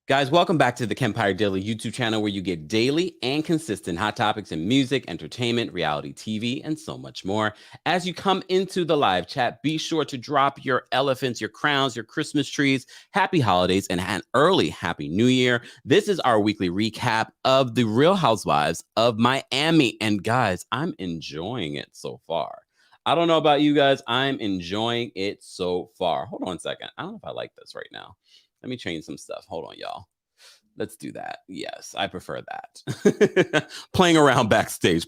Guys, welcome back to the Kempire Daily YouTube channel, where you get daily and consistent hot topics in music, entertainment, reality TV, and so much more. As you come into the live chat, be sure to drop your elephants, your crowns, your Christmas trees. Happy holidays and an early Happy New Year. This is our weekly recap of the Real Housewives of Miami. And guys, I'm enjoying it so far. I don't know about you guys. I'm enjoying it so far. Hold on a second. I don't know if I like this right now. Let me change some stuff. Hold on, y'all. Let's do that. Yes, I prefer that. Playing around backstage.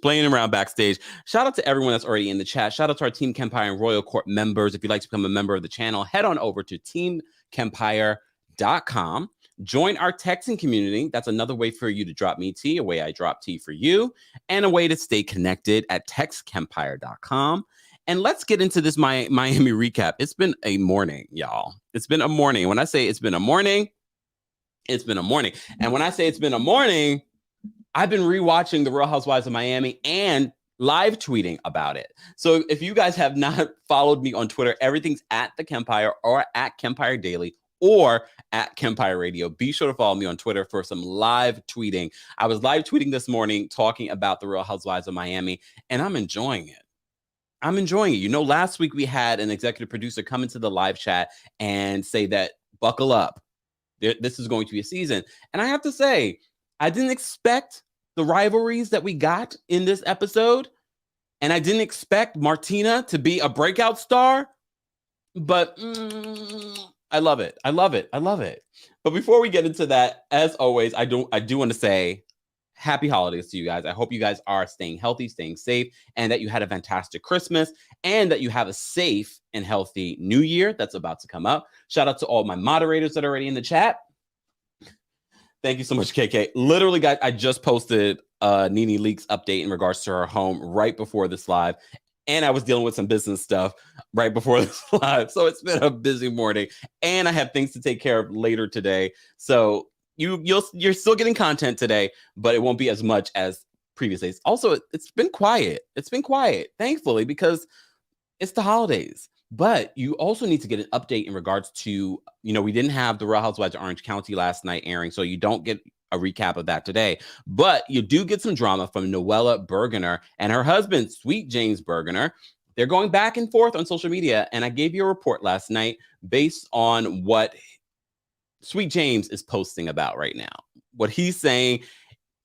Shout out to everyone that's already in the chat. Shout out to our Team Kempire and Royal Court members. If you'd like to become a member of the channel, head on over to TheKempire.com. Join our texting community. That's another way for you to drop me tea, a way I drop tea for you, and a way to stay connected at TextKempire.com. And let's get into this Miami recap. It's been a morning, y'all. It's been a morning. When I say it's been a morning, it's been a morning. And when I say it's been a morning, I've been rewatching The Real Housewives of Miami and live tweeting about it. So if you guys have not followed me on Twitter, everything's at TheKempire or at Kempire Daily or at Kempire Radio. Be sure to follow me on Twitter for some live tweeting. I was live tweeting this morning talking about The Real Housewives of Miami, and I'm enjoying it. I'm enjoying it. You know, last week we had an executive producer come into the live chat and say that buckle up. This is going to be a season. And I have to say, I didn't expect the rivalries that we got in this episode. And I didn't expect Martina to be a breakout star. But I love it. I love it. I love it. But before we get into that, as always, I do want to say happy holidays to you guys. I hope you guys are staying healthy, staying safe, and that you had a fantastic Christmas, and that you have a safe and healthy New Year that's about to come up. Shout out to all my moderators that are already in the chat. Thank you so much, KK. Literally, guys, I just posted Nene Leak's update in regards to her home right before this live, and I was dealing with some business stuff right before this live. So it's been a busy morning, and I have things to take care of later today. So you're still getting content today, but it won't be as much as previous days. Also, it's been quiet. It's been quiet, thankfully, because it's the holidays. But you also need to get an update in regards to, you know, we didn't have the Real Housewives of Orange County last night airing, so you don't get a recap of that today. But you do get some drama from Noella Bergener and her husband, Sweet James Bergener. They're going back and forth on social media, and I gave you a report last night based on what Sweet James is posting about right now. What he's saying,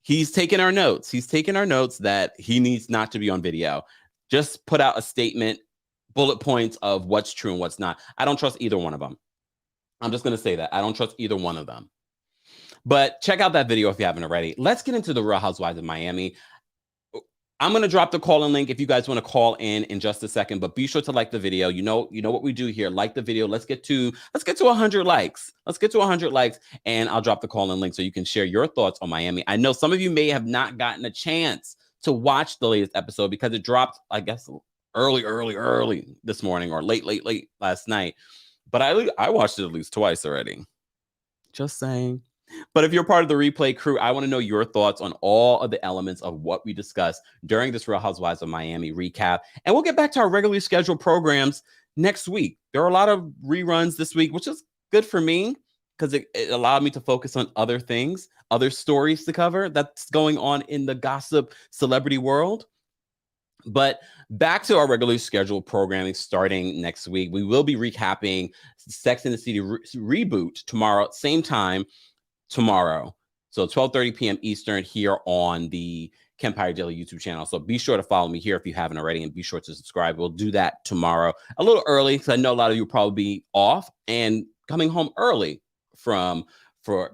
he's taking our notes. He's taking our notes that he needs not to be on video. Just put out a statement, bullet points of what's true and what's not. I don't trust either one of them. I'm just going to say that. I don't trust either one of them. But check out that video if you haven't already. Let's get into the Real Housewives of Miami. I'm going to drop the call-in link if you guys want to call in just a second, but be sure to like the video. You know what we do here. Like the video. Let's get to 100 likes. Let's get to 100 likes, and I'll drop the call-in link so you can share your thoughts on Miami. I know some of you may have not gotten a chance to watch the latest episode because it dropped, I guess, early this morning, or late last night. But I watched it at least twice already. Just saying. But if you're part of the replay crew, I want to know your thoughts on all of the elements of what we discussed during this Real Housewives of Miami recap. And we'll get back to our regularly scheduled programs next week. There are a lot of reruns this week, which is good for me because it allowed me to focus on other things, other stories to cover that's going on in the gossip celebrity world. But back to our regularly scheduled programming starting next week. We will be recapping Sex and the City reboot tomorrow, same time tomorrow. So 12:30 p.m. Eastern here on the Kempire Daily YouTube channel. So be sure to follow me here if you haven't already, and be sure to subscribe. We'll do that tomorrow a little early because I know a lot of you will probably be off and coming home early for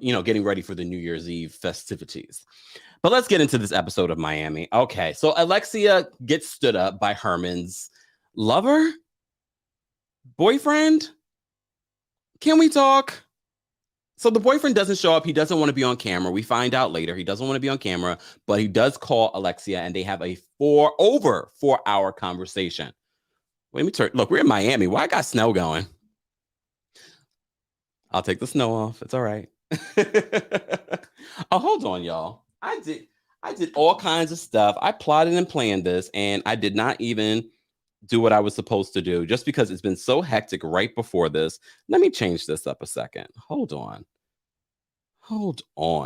getting ready for the New Year's Eve festivities. But let's get into this episode of Miami. Okay, so Alexia gets stood up by Herman's lover, boyfriend. Can we talk? So the boyfriend doesn't show up. He doesn't want to be on camera. We find out later he doesn't want to be on camera, but he does call Alexia, and they have a over 4-hour conversation. Let me turn. Look, we're in Miami. Why I got snow going? I'll take the snow off. It's all right. Oh, hold on, y'all. I did all kinds of stuff. I plotted and planned this, and I did not even do what I was supposed to do just because it's been so hectic right before this. Let me change this up a second. Hold on,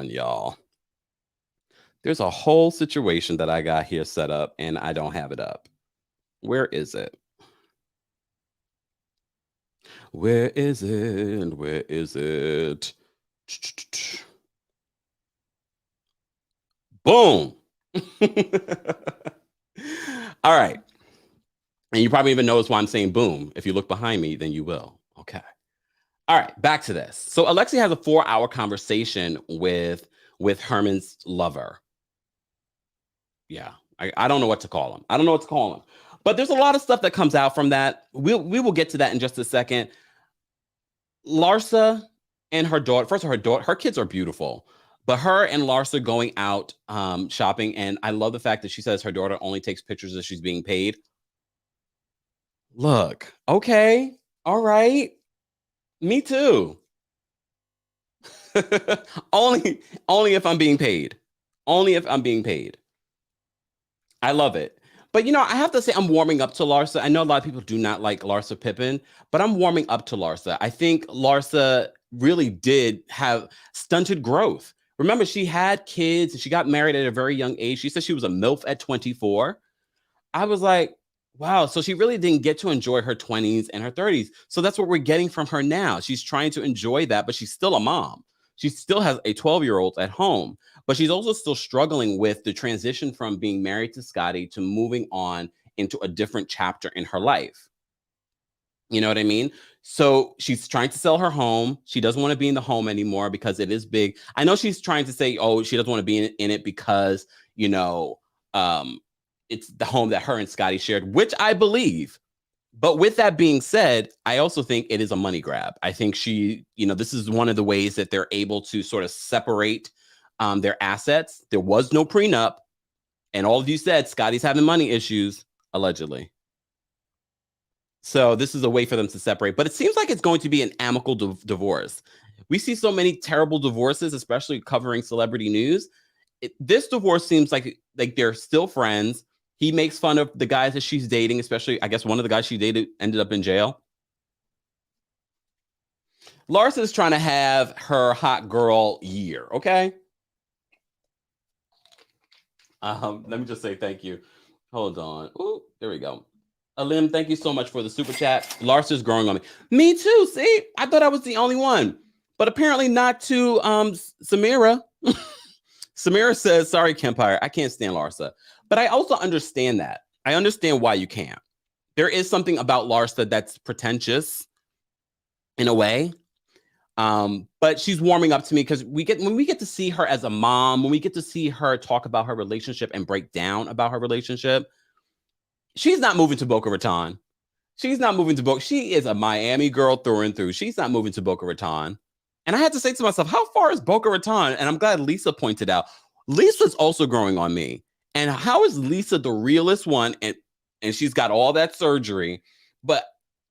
y'all. There's a whole situation that I got here set up, and I don't have it up. Where is it? Where is it? Where is it? Boom. All right. And you probably even notice why I'm saying boom. If you look behind me, then you will. Okay. All right, back to this. So Alexia has a 4-hour conversation with Herman's lover. Yeah, I don't know what to call him. I don't know what to call him. But there's a lot of stuff that comes out from that. We will get to that in just a second. Larsa and her daughter. First of all, her kids are beautiful. But her and Larsa going out shopping, and I love the fact that she says her daughter only takes pictures as she's being paid. Look, okay, all right, me too. only if I'm being paid. Only if I'm being paid. I love it. But I have to say I'm warming up to Larsa. I know a lot of people do not like Larsa Pippen, but I'm warming up to Larsa. I think Larsa really did have stunted growth. Remember, she had kids and she got married at a very young age. She said she was a MILF at 24. I was like, wow. So she really didn't get to enjoy her 20s and her 30s. So that's what we're getting from her now. She's trying to enjoy that, but she's still a mom. She still has a 12-year-old at home, but she's also still struggling with the transition from being married to Scotty to moving on into a different chapter in her life. You know what I mean? So she's trying to sell her home. She doesn't want to be in the home anymore because it is big. I know she's trying to say, oh, she doesn't want to be in it because, it's the home that her and Scotty shared, which I believe. But with that being said, I also think it is a money grab. I think this is one of the ways that they're able to sort of separate their assets. There was no prenup. And all of you said Scotty's having money issues, allegedly. So this is a way for them to separate. But it seems like it's going to be an amicable divorce. We see so many terrible divorces, especially covering celebrity news. This divorce seems like they're still friends. He makes fun of the guys that she's dating, especially, I guess, one of the guys she dated ended up in jail. Larsa is trying to have her hot girl year, okay? Let me just say thank you. Hold on. Ooh, there we go. Alim, thank you so much for the super chat. Larsa's growing on me. Me too, see? I thought I was the only one. But apparently not to Samira. Samira says, sorry, Kempire, I can't stand Larsa. But I also understand that. I understand why you can't. There is something about Larsa that's pretentious in a way. But she's warming up to me because when we get to see her as a mom, when we get to see her talk about her relationship and break down about her relationship, she's not moving to Boca Raton. She's not moving to Boca. She is a Miami girl through and through. She's not moving to Boca Raton. And I had to say to myself, how far is Boca Raton? And I'm glad Lisa pointed out. Lisa's also growing on me. And how is Lisa the realest one? And she's got all that surgery. But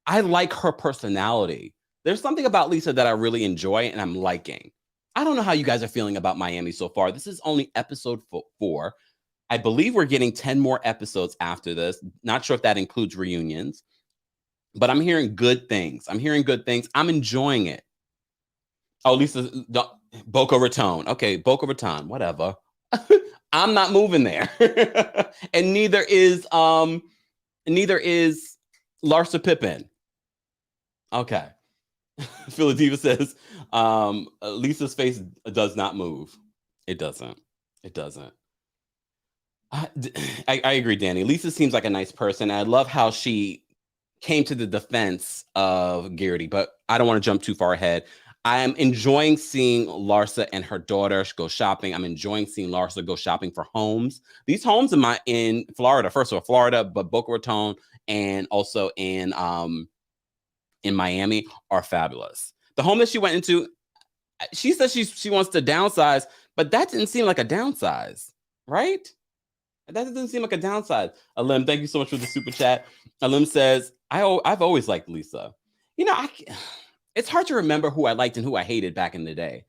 I like her personality. There's something about Lisa that I really enjoy and I'm liking. I don't know how you guys are feeling about Miami so far. This is only episode 4. I believe we're getting 10 more episodes after this. Not sure if that includes reunions. But I'm hearing good things. I'm enjoying it. Oh, Lisa, Boca Raton. Okay, Boca Raton, whatever. I'm not moving there. And neither is Larsa Pippen. Okay. Phila Diva says, Lisa's face does not move. It doesn't. It doesn't. I agree, Danny. Lisa seems like a nice person. I love how she came to the defense of Gertie, but I don't want to jump too far ahead. I am enjoying seeing Larsa and her daughter go shopping. I'm enjoying seeing Larsa go shopping for homes. These homes in Florida, first of all, Florida, but Boca Raton and also in Miami are fabulous. The home that she went into, she says she wants to downsize, but that didn't seem like a downsize, right? That doesn't seem like a downside. Alim, thank you so much for the super chat. Alim says, I've always liked Lisa. You know, it's hard to remember who I liked and who I hated back in the day,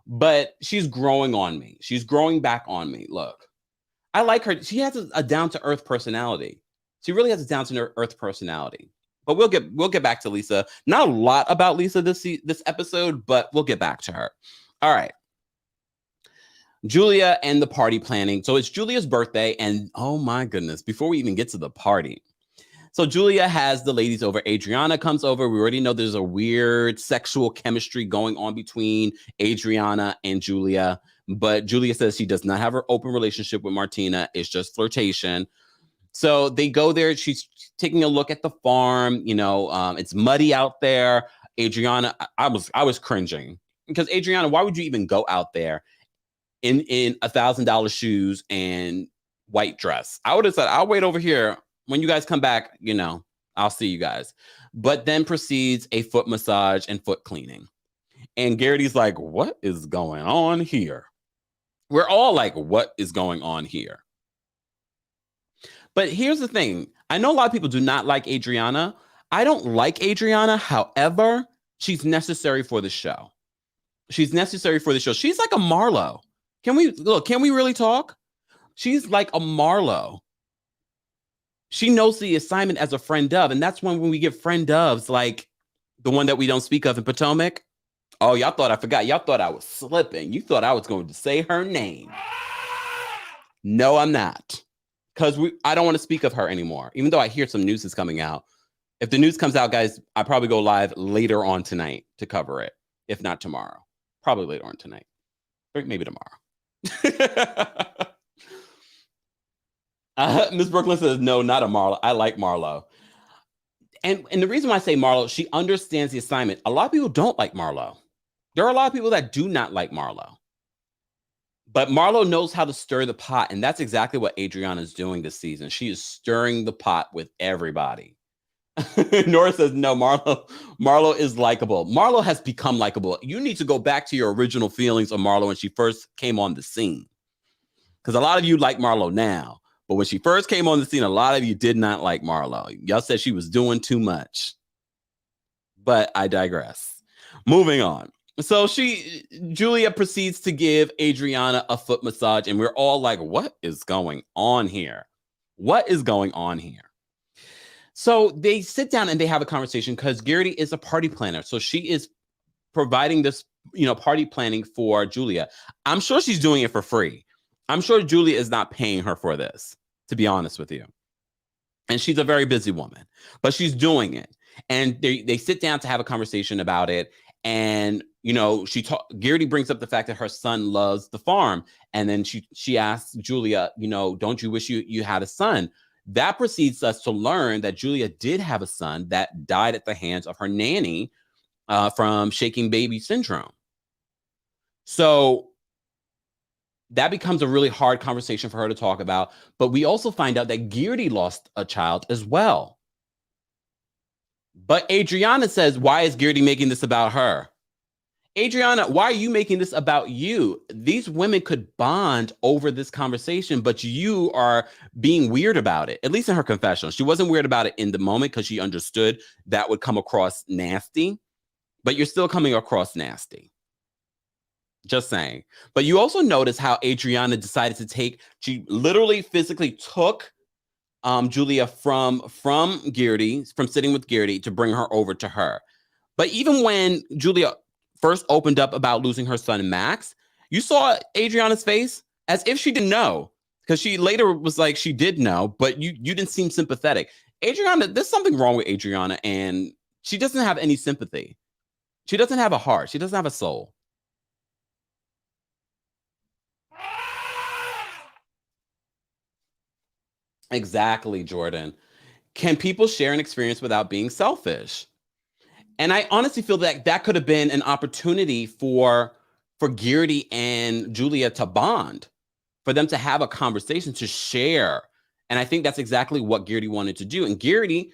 but she's growing on me. She's growing back on me. Look, I like her. She has a down-to-earth personality. She really has a down-to-earth personality. But we'll get back to Lisa. Not a lot about Lisa this episode, but we'll get back to her. All right. Julia and the party planning. So it's Julia's birthday, and oh my goodness, before we even get to the party. So Julia has the ladies over. Adriana comes over. We already know there's a weird sexual chemistry going on between Adriana and Julia, but Julia says she does not have an open relationship with Martina. It's just flirtation. So they go there. She's taking a look at the farm. You know, it's muddy out there. Adriana, I was cringing because Adriana, why would you even go out there in $1,000 shoes and white dress? I would have said, I'll wait over here. When you guys come back, you know, I'll see you guys. But then proceeds a foot massage and foot cleaning. And Gertie's like, what is going on here? We're all like, what is going on here? But here's the thing. I know a lot of people do not like Adriana. I don't like Adriana. However, she's necessary for the show. She's necessary for the show. She's like a Marlo. Can we really talk? She's like a Marlo. She knows the assignment as a friend of, and that's when we get friend ofs like the one that we don't speak of in Potomac. Oh, y'all thought I forgot. Y'all thought I was slipping. You thought I was going to say her name. No, I'm not. Because I don't want to speak of her anymore, even though I hear some news is coming out. If the news comes out, guys, I probably go live later on tonight to cover it, if not tomorrow. Probably later on tonight. Or maybe tomorrow. Miss Brooklyn says, no, not a Marlo. I like Marlo. And the reason why I say Marlo, she understands the assignment. A lot of people don't like Marlo. There are a lot of people that do not like Marlo. But Marlo knows how to stir the pot. And that's exactly what Adriana is doing this season. She is stirring the pot with everybody. Nora says, no, Marlo is likable. Marlo has become likable. You need to go back to your original feelings of Marlo when she first came on the scene. Because a lot of you like Marlo now. But when she first came on the scene, a lot of you did not like Marlo. Y'all said she was doing too much. But I digress. Moving on. So Julia proceeds to give Adriana a foot massage, and we're all like, what is going on here? What is going on here? So they sit down and they have a conversation because Gertie is a party planner. So she is providing this, party planning for Julia. I'm sure she's doing it for free. I'm sure Julia is not paying her for this, to be honest with you. And she's a very busy woman, but she's doing it. And they sit down to have a conversation about it. And, Gertie brings up the fact that her son loves the farm. And then she asks Julia, don't you wish you had a son? That proceeds us to learn that Julia did have a son that died at the hands of her nanny from shaking baby syndrome. So that becomes a really hard conversation for her to talk about. But we also find out that Gertie lost a child as well. But Adriana says, why is Gertie making this about her? Adriana, why are you making this about you? These women could bond over this conversation, but you are being weird about it, at least in her confessional. She wasn't weird about it in the moment because she understood that would come across nasty, but you're still coming across nasty. Just saying. But you also notice how Adriana decided she literally physically took Julia from Gertie, from sitting with Gertie, to bring her over to her. But even when Julia first opened up about losing her son, Max, you saw Adriana's face as if she didn't know, because she later was like she did know, but you didn't seem sympathetic. Adriana, there's something wrong with Adriana, and she doesn't have any sympathy. She doesn't have a heart. She doesn't have a soul. Exactly, Jordan. Can people share an experience without being selfish? And I honestly feel that that could have been an opportunity for Gertie and Julia to bond, for them to have a conversation, to share. And I think that's exactly what Gertie wanted to do. And Gertie,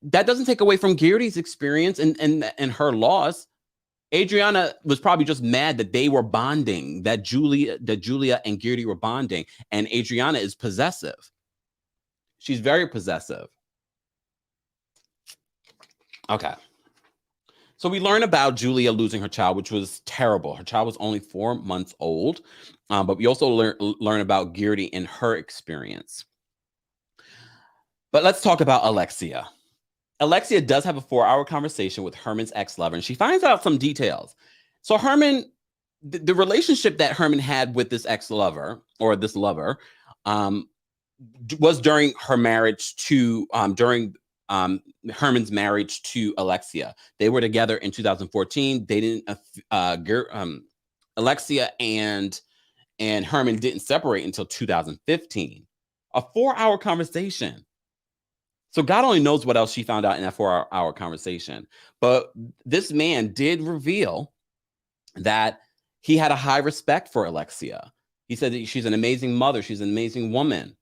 that doesn't take away from Gertie's experience and her loss. Adriana was probably just mad that they were bonding, that Julia and Gertie were bonding, and Adriana is possessive. She's very possessive. Okay. So we learn about Julia losing her child, which was terrible. Her child was only 4 months old. But we also learn about Gertie and her experience. But let's talk about Alexia. Alexia does have a 4-hour conversation with Herman's ex-lover, and she finds out some details. So Herman, the relationship that Herman had with this ex-lover, or this lover, was during her marriage to, Herman's marriage to Alexia. They were together in 2014. They didn't, Alexia and Herman didn't separate until 2015. A 4-hour conversation. So God only knows what else she found out in that 4-hour conversation. But this man did reveal that he had a high respect for Alexia. He said that she's an amazing mother. She's an amazing woman.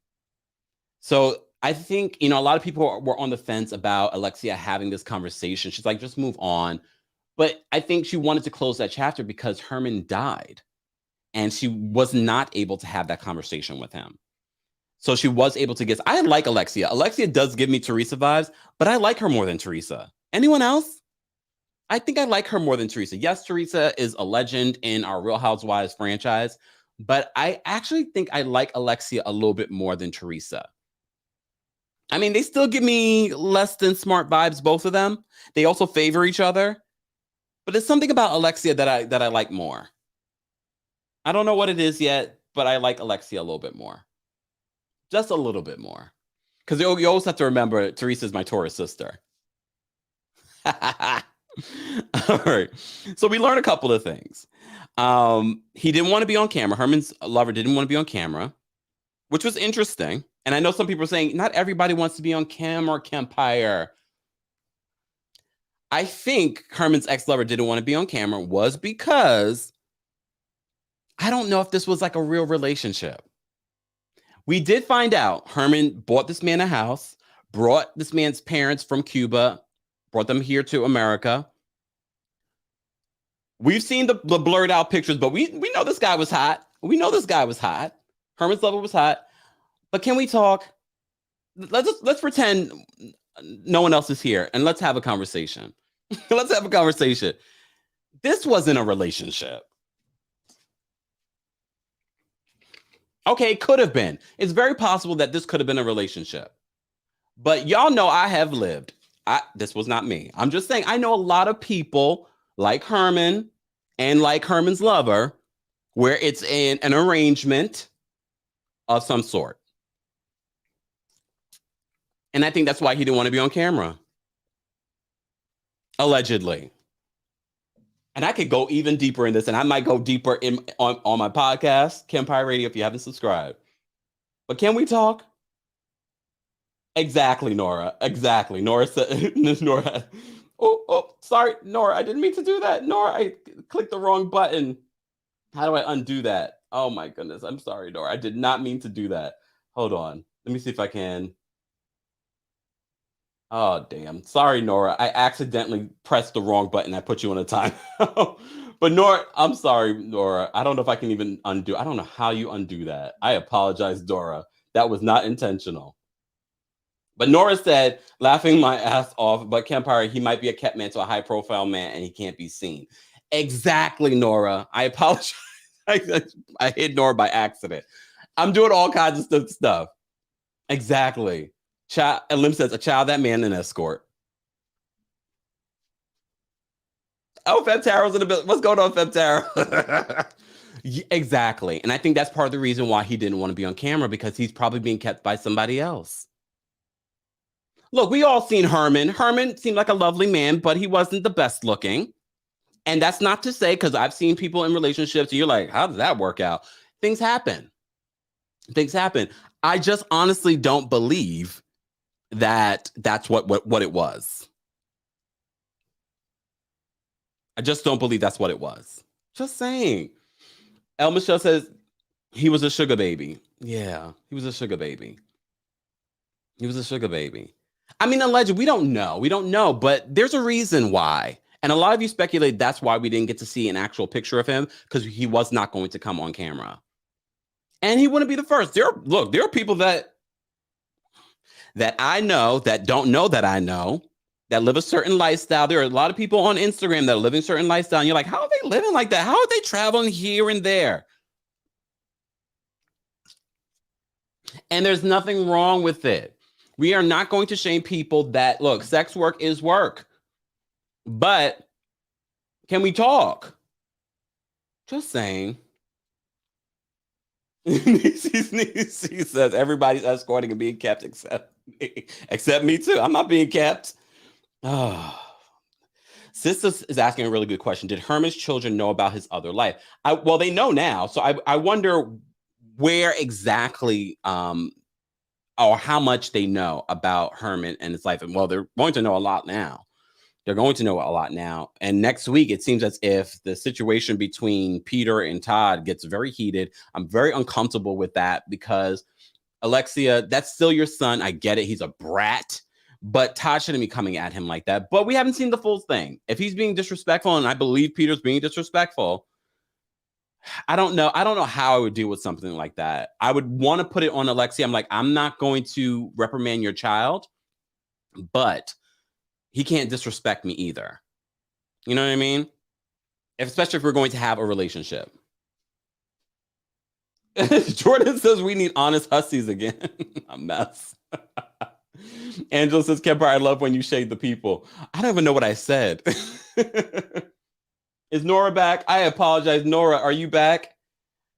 So I think, a lot of people were on the fence about Alexia having this conversation. She's like, just move on. But I think she wanted to close that chapter because Herman died and she was not able to have that conversation with him. So she was able to get, I like Alexia. Alexia does give me Teresa vibes, but I like her more than Teresa. Anyone else? I think I like her more than Teresa. Yes, Teresa is a legend in our Real Housewives franchise, but I actually think I like Alexia a little bit more than Teresa. I mean, they still give me less than smart vibes, both of them. They also favor each other. But there's something about Alexia that I like more. I don't know what it is yet, but I like Alexia a little bit more. Just a little bit more. Because you always have to remember, Teresa's my Taurus sister. All right. So we learned a couple of things. He didn't want to be on camera. Herman's lover didn't want to be on camera, which was interesting. And I know some people are saying, not everybody wants to be on camera, Kempire. I think Herman's ex-lover didn't want to be on camera was because I don't know if this was like a real relationship. We did find out Herman bought this man a house, brought this man's parents from Cuba, brought them here to America. We've seen the blurred out pictures, but we know this guy was hot. We know this guy was hot. Herman's lover was hot. But can we talk? Let's pretend no one else is here and let's have a conversation. Let's have a conversation. This wasn't a relationship. Okay, it could have been. It's very possible that this could have been a relationship. But y'all know I have lived. This was not me. I'm just saying I know a lot of people like Herman and like Herman's lover where it's an arrangement of some sort. And I think that's why he didn't want to be on camera. Allegedly. And I could go even deeper in this, and I might go deeper on my podcast, Kempire Radio, if you haven't subscribed. But can we talk? Exactly, Nora. Exactly. Nora said, Nora. Oh, sorry, Nora. I didn't mean to do that. Nora, I clicked the wrong button. How do I undo that? Oh my goodness. I'm sorry, Nora. I did not mean to do that. Hold on. Let me see if I can. Oh, damn. Sorry, Nora. I accidentally pressed the wrong button. I put you on a time. But Nora, I'm sorry, Nora. I don't know if I can even undo. I don't know how you undo that. I apologize, Dora. That was not intentional. But Nora said, laughing my ass off, but Kempire, he might be a kept man to a high profile man and he can't be seen. Exactly, Nora. I apologize. I hit Nora by accident. I'm doing all kinds of stuff. Exactly. Lim says, a child, that man, an escort. Oh, Feb Taro's in the building. What's going on, Feb Taro? Exactly. And I think that's part of the reason why he didn't want to be on camera, because he's probably being kept by somebody else. Look, we all seen Herman. Herman seemed like a lovely man, but he wasn't the best looking. And that's not to say, because I've seen people in relationships and you're like, how does that work out? Things happen. Things happen. I just honestly don't believe that that's what it was. I just don't believe that's what it was. Just saying. El Michelle says he was a sugar baby. Yeah, he was a sugar baby. He was a sugar baby. I mean, alleged, we don't know. We don't know, but there's a reason why. And a lot of you speculate that's why we didn't get to see an actual picture of him, because he was not going to come on camera. And he wouldn't be the first. There are people that I know that don't know that I know that live a certain lifestyle. There are a lot of people on Instagram that are living certain lifestyle. And you're like, how are they living like that? How are they traveling here and there? And there's nothing wrong with it. We are not going to shame people that, look, sex work is work. But can we talk? Just saying. She says everybody's escorting and being kept except me. Except me too. I'm not being kept. Oh. Sister is asking a really good question. Did Herman's children know about his other life? Well, they know now. So I wonder where exactly or how much they know about Herman and his life. And well, they're going to know a lot now. They're going to know a lot now. And next week, it seems as if the situation between Peter and Todd gets very heated. I'm very uncomfortable with that because Alexia, that's still your son. I get it. He's a brat. But Todd shouldn't be coming at him like that. But we haven't seen the full thing. If he's being disrespectful, and I believe Peter's being disrespectful, I don't know. I don't know how I would deal with something like that. I would want to put it on Alexia. I'm like, I'm not going to reprimand your child, but he can't disrespect me either. You know what I mean? Especially if we're going to have a relationship. Jordan says we need honest hussies again. A mess. Angela says, Kempire, I love when you shade the people. I don't even know what I said. Is Nora back? I apologize. Nora, are you back?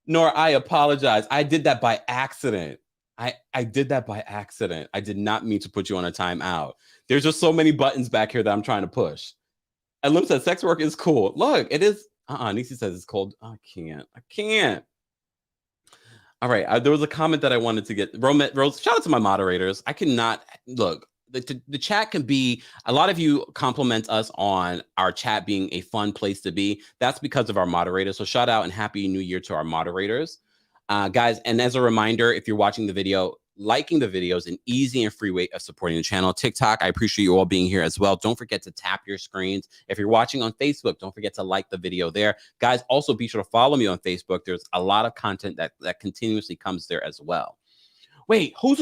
Nora, I apologize. I did that by accident. I did that by accident. I did not mean to put you on a timeout. There's just so many buttons back here that I'm trying to push. And Lim says, sex work is cool. Look, it is. Nisi says it's cold. I can't. All right. There was a comment that I wanted to get. Rose, shout out to my moderators. I cannot look. The chat can be, a lot of you compliment us on our chat being a fun place to be. That's because of our moderators. So shout out and happy new year to our moderators. Guys, and as a reminder, if you're watching the video, liking the video is an easy and free way of supporting the channel. TikTok, I appreciate you all being here as well. Don't forget to tap your screens. If you're watching on Facebook, don't forget to like the video there. Guys, also be sure to follow me on Facebook. There's a lot of content that continuously comes there as well. Wait, who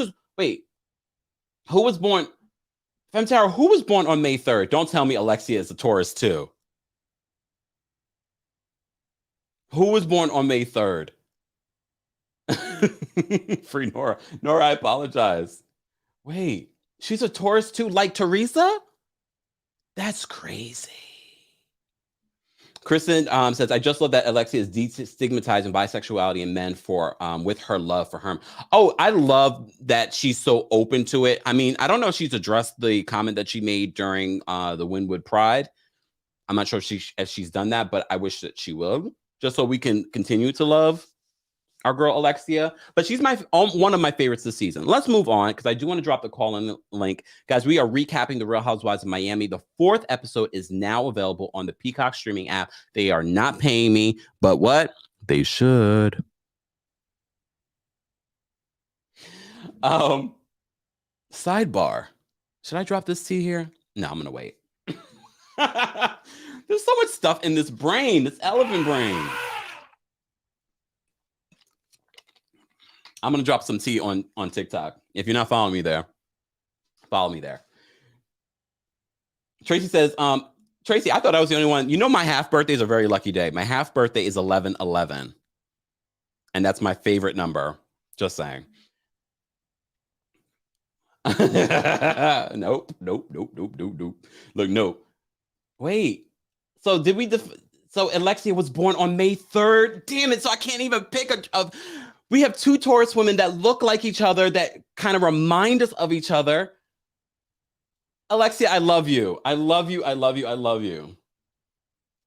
was born? Femtara, who was born on May 3rd? Don't tell me Alexia is a Taurus too. Who was born on May 3rd? Free Nora. Nora, I apologize. Wait, she's a Taurus too, like Teresa? That's crazy. Kristen says, I just love that Alexia is destigmatizing bisexuality in men for with her love for Herm. Oh, I love that she's so open to it. I mean, I don't know if she's addressed the comment that she made during the Wynwood Pride. I'm not sure if she's done that, but I wish that she will, just so we can continue to love our girl Alexia. But she's one of my favorites this season. Let's move on, because I do want to drop the call-in link. Guys, we are recapping the Real Housewives of Miami. The 4th episode is now available on the Peacock streaming app. They are not paying me, but what? They should. Sidebar. Should I drop this tea here? No, I'm going to wait. There's so much stuff in this brain, this elephant brain. I'm going to drop some tea on TikTok. If you're not following me there, follow me there. Tracy says, Tracy, I thought I was the only one. You know, my half birthday is a very lucky day. My half birthday is 11/11. And that's my favorite number. Just saying. Nope. Look, nope. Wait. So did we So Alexia was born on May 3rd. Damn it. So I can't even pick we have two Taurus women that look like each other, that kind of remind us of each other. Alexia, I love you. I love you. I love you. I love you.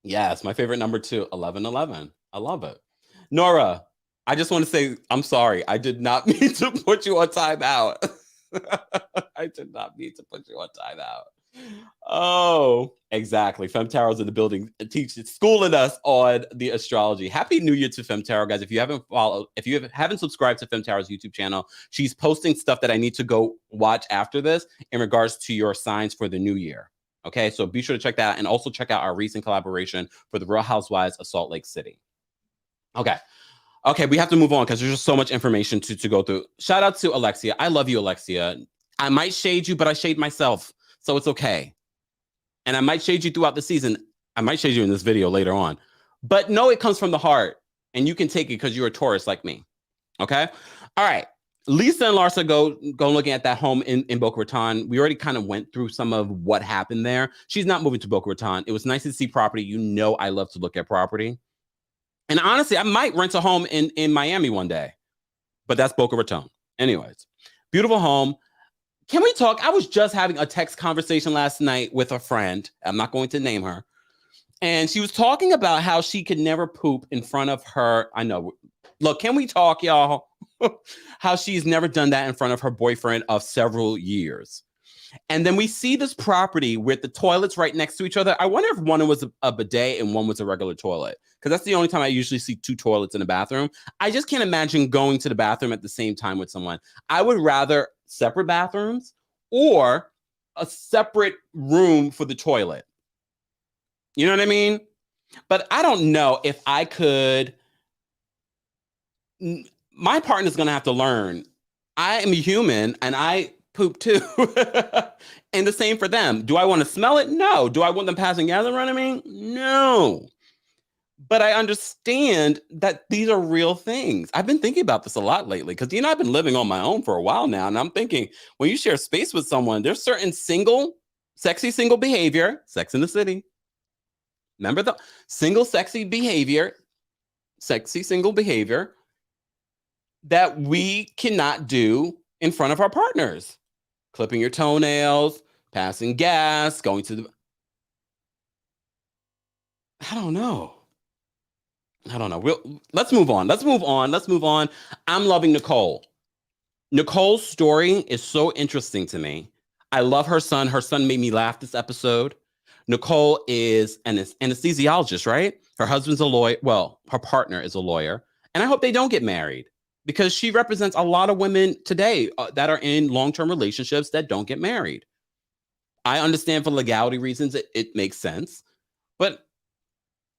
Yes, my favorite number too, 1111. I love it. Nora, I just want to say, I'm sorry. I did not mean to put you on timeout. I did not mean to put you on timeout. Oh, exactly. Femtaro's in the building, schooling us on the astrology. Happy New Year to Femtaro, guys. If you haven't subscribed to Femtaro's YouTube channel, she's posting stuff that I need to go watch after this in regards to your signs for the new year. Okay, so be sure to check that out, and also check out our recent collaboration for the Real Housewives of Salt Lake City. Okay, we have to move on because there's just so much information to go through. Shout out to Alexia. I love you, Alexia. I might shade you, but I shade myself, so it's okay. And I might shade you throughout the season. I might shade you in this video later on. But no, it comes from the heart, and you can take it because you're a Taurus like me. Okay? All right. Lisa and Larsa go looking at that home in Boca Raton. We already kind of went through some of what happened there. She's not moving to Boca Raton. It was nice to see property. You know I love to look at property. And honestly, I might rent a home in Miami one day. But that's Boca Raton. Anyways, beautiful home. Can we talk? I was just having a text conversation last night with a friend. I'm not going to name her. And she was talking about how she could never poop in front of her. I know. Look, can we talk, y'all? How she's never done that in front of her boyfriend of several years. And then we see this property with the toilets right next to each other. I wonder if one was a bidet and one was a regular toilet, because that's the only time I usually see two toilets in a bathroom. I just can't imagine going to the bathroom at the same time with someone. I would rather separate bathrooms or a separate room for the toilet. You know what I mean? But I don't know if I could. My partner's going to have to learn. I am a human and I poop too. And the same for them. Do I want to smell it? No. Do I want them passing gas in front of me? No. But I understand that these are real things. I've been thinking about this a lot lately because, I've been living on my own for a while now. And I'm thinking, when you share space with someone, there's certain sexy single behavior, Sex in the City. Remember the sexy single behavior that we cannot do in front of our partners. Clipping your toenails, passing gas, going to the... I don't know. Let's move on. I'm loving Nicole. Nicole's story is so interesting to me. I love her son. Her son made me laugh this episode. Nicole is an anesthesiologist, right? Her husband's a lawyer. Well, her partner is a lawyer. And I hope they don't get married, because she represents a lot of women today that are in long-term relationships that don't get married. I understand for legality reasons, it makes sense. But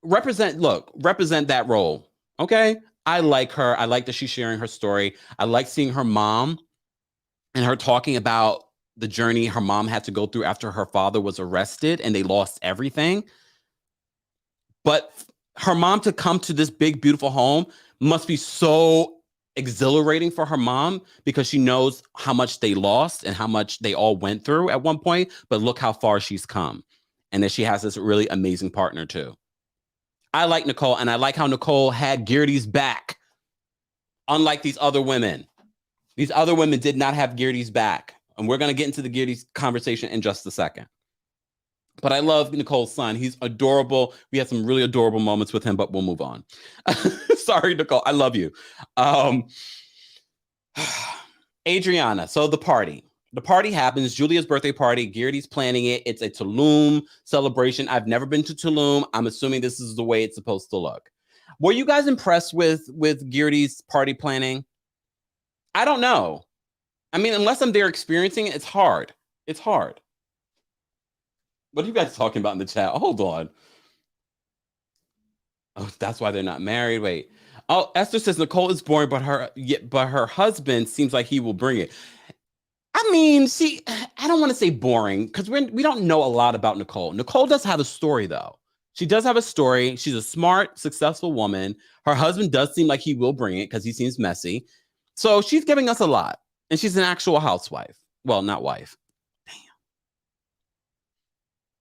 represent that role, okay? I like her. I like that she's sharing her story. I like seeing her mom and her talking about the journey her mom had to go through after her father was arrested and they lost everything. But her mom to come to this big, beautiful home must be so exhilarating for her mom, because she knows how much they lost and how much they all went through at one point. But look how far she's come. And that she has this really amazing partner too. I like Nicole, and I like how Nicole had Gertie's back. Unlike these other women. These other women did not have Gertie's back. And we're going to get into the Gertie's conversation in just a second. But I love Nicole's son. He's adorable. We had some really adorable moments with him, but we'll move on. Sorry, Nicole. I love you. Adriana. So the party. The party happens. Julia's birthday party. Gertie's planning it. It's a Tulum celebration. I've never been to Tulum. I'm assuming this is the way it's supposed to look. Were you guys impressed with Gertie's party planning? I don't know. I mean, unless I'm there experiencing it, it's hard. It's hard. What are you guys talking about in the chat? Hold on. Oh, that's why they're not married. Wait. Oh, Esther says Nicole is boring, but her husband seems like he will bring it. I mean, see, I don't want to say boring because we don't know a lot about Nicole. Nicole does have a story, though. She does have a story. She's a smart, successful woman. Her husband does seem like he will bring it because he seems messy. So she's giving us a lot. And she's an actual housewife. Well, not wife.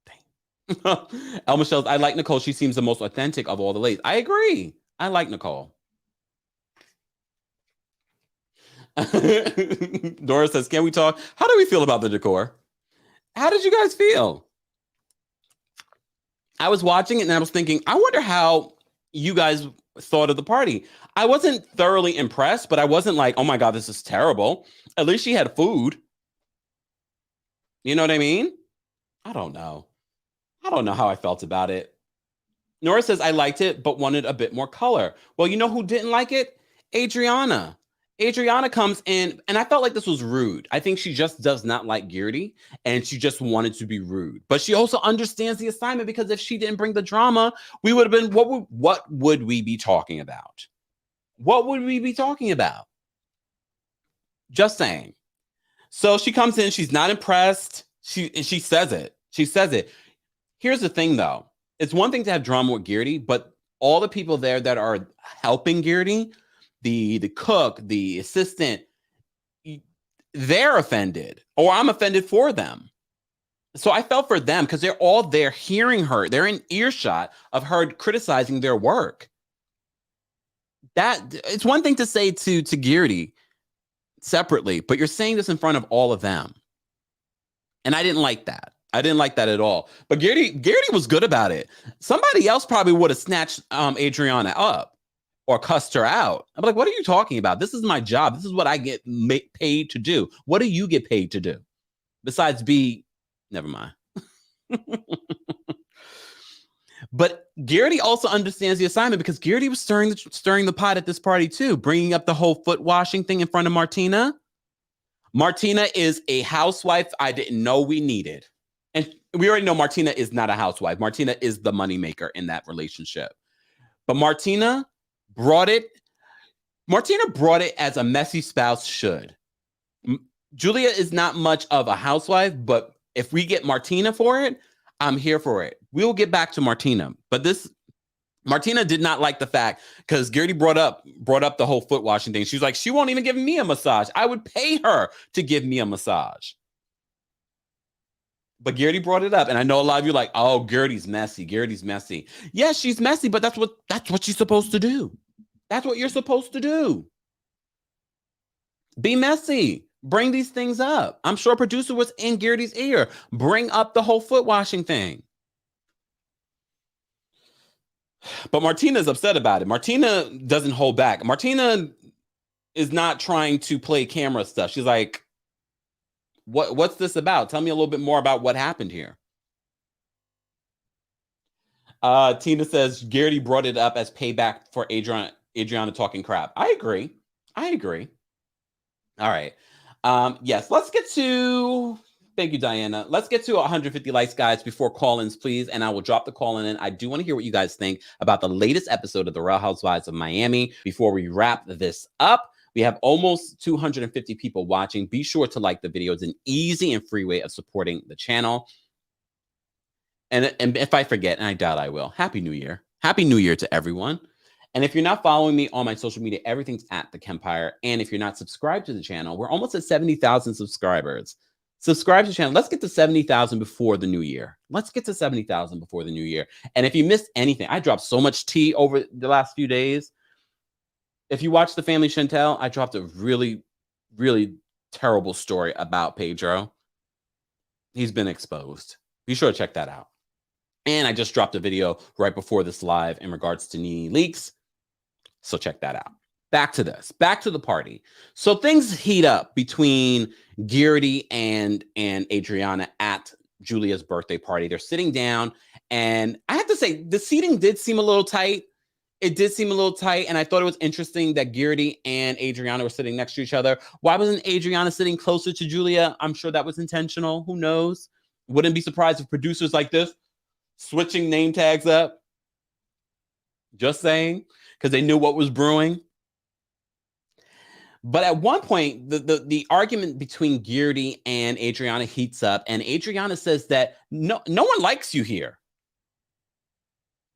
Damn. El Michelle, I like Nicole. She seems the most authentic of all the ladies. I agree. I like Nicole. Dora says, can we talk? How do we feel about the decor? How did you guys feel? I was watching it and I was thinking, I wonder how you guys thought of the party. I wasn't thoroughly impressed, but I wasn't like, oh my God, this is terrible. At least she had food. You know what I mean? I don't know. I don't know how I felt about it. Nora says, I liked it, but wanted a bit more color. Well, you know who didn't like it? Adriana. Adriana comes in, and I felt like this was rude. I think she just does not like Gertie, and she just wanted to be rude. But she also understands the assignment, because if she didn't bring the drama, we would have been, what would we be talking about? What would we be talking about? Just saying. So she comes in, she's not impressed. She says it. She says it. Here's the thing, though. It's one thing to have drama with Gertie, but all the people there that are helping Gertie, the cook, the assistant, they're offended, or I'm offended for them. So I felt for them, because they're all there hearing her. They're in earshot of her criticizing their work. That it's one thing to say to Gertie separately, but you're saying this in front of all of them. And I didn't like that. I didn't like that at all. But Gertie was good about it. Somebody else probably would have snatched Adriana up or cussed her out. I'm like, what are you talking about? This is my job. This is what I get paid to do. What do you get paid to do? Besides never mind. But Gertie also understands the assignment, because Gertie was stirring the pot at this party too, bringing up the whole foot washing thing in front of Martina. Martina is a housewife I didn't know we needed. And we already know Martina is not a housewife. Martina is the moneymaker in that relationship. But Martina brought it as a messy spouse should. Julia is not much of a housewife, but if we get Martina for it, I'm here for it. We'll get back to Martina. But Martina did not like the fact, because Gertie brought up the whole foot washing thing. She was like, she won't even give me a massage. I would pay her to give me a massage. But Gertie brought it up, and I know a lot of you are like, oh, Gertie's messy. Gertie's messy. Yes, she's messy, but that's what she's supposed to do. That's what you're supposed to do. Be messy. Bring these things up. I'm sure producer was in Gertie's ear. Bring up the whole foot washing thing. But Martina's upset about it. Martina doesn't hold back. Martina is not trying to play camera stuff. She's like, what's this about? Tell me a little bit more about what happened here. Tina says Gertie brought it up as payback for Adriana talking crap. I agree. All right. Yes, let's get to... Thank you, Diana. Let's get to 150 likes, guys, before call-ins, please. And I will drop the call-in in. I do want to hear what you guys think about the latest episode of The Real Housewives of Miami before we wrap this up. We have almost 250 people watching. Be sure to like the video. It's an easy and free way of supporting the channel. And if I forget, and I doubt I will, Happy New Year. Happy New Year to everyone. And if you're not following me on my social media, everything's at TheKempire. And if you're not subscribed to the channel, we're almost at 70,000 subscribers. Subscribe to the channel. Let's get to 70,000 before the new year. Let's get to 70,000 before the new year. And if you missed anything, I dropped so much tea over the last few days. If you watch The Family Chantel, I dropped a really, really terrible story about Pedro. He's been exposed. Be sure to check that out. And I just dropped a video right before this live in regards to Nene Leakes. So check that out. Back to this. Back to the party. So things heat up between Gertie and Adriana at Julia's birthday party. They're sitting down, and I have to say, the seating did seem a little tight. It did seem a little tight, and I thought it was interesting that Gertie and Adriana were sitting next to each other. Why wasn't Adriana sitting closer to Julia? I'm sure that was intentional. Who knows? Wouldn't be surprised if producers like this switching name tags up. Just saying, because they knew what was brewing. But at one point, the argument between Gertie and Adriana heats up, and Adriana says that no one likes you here.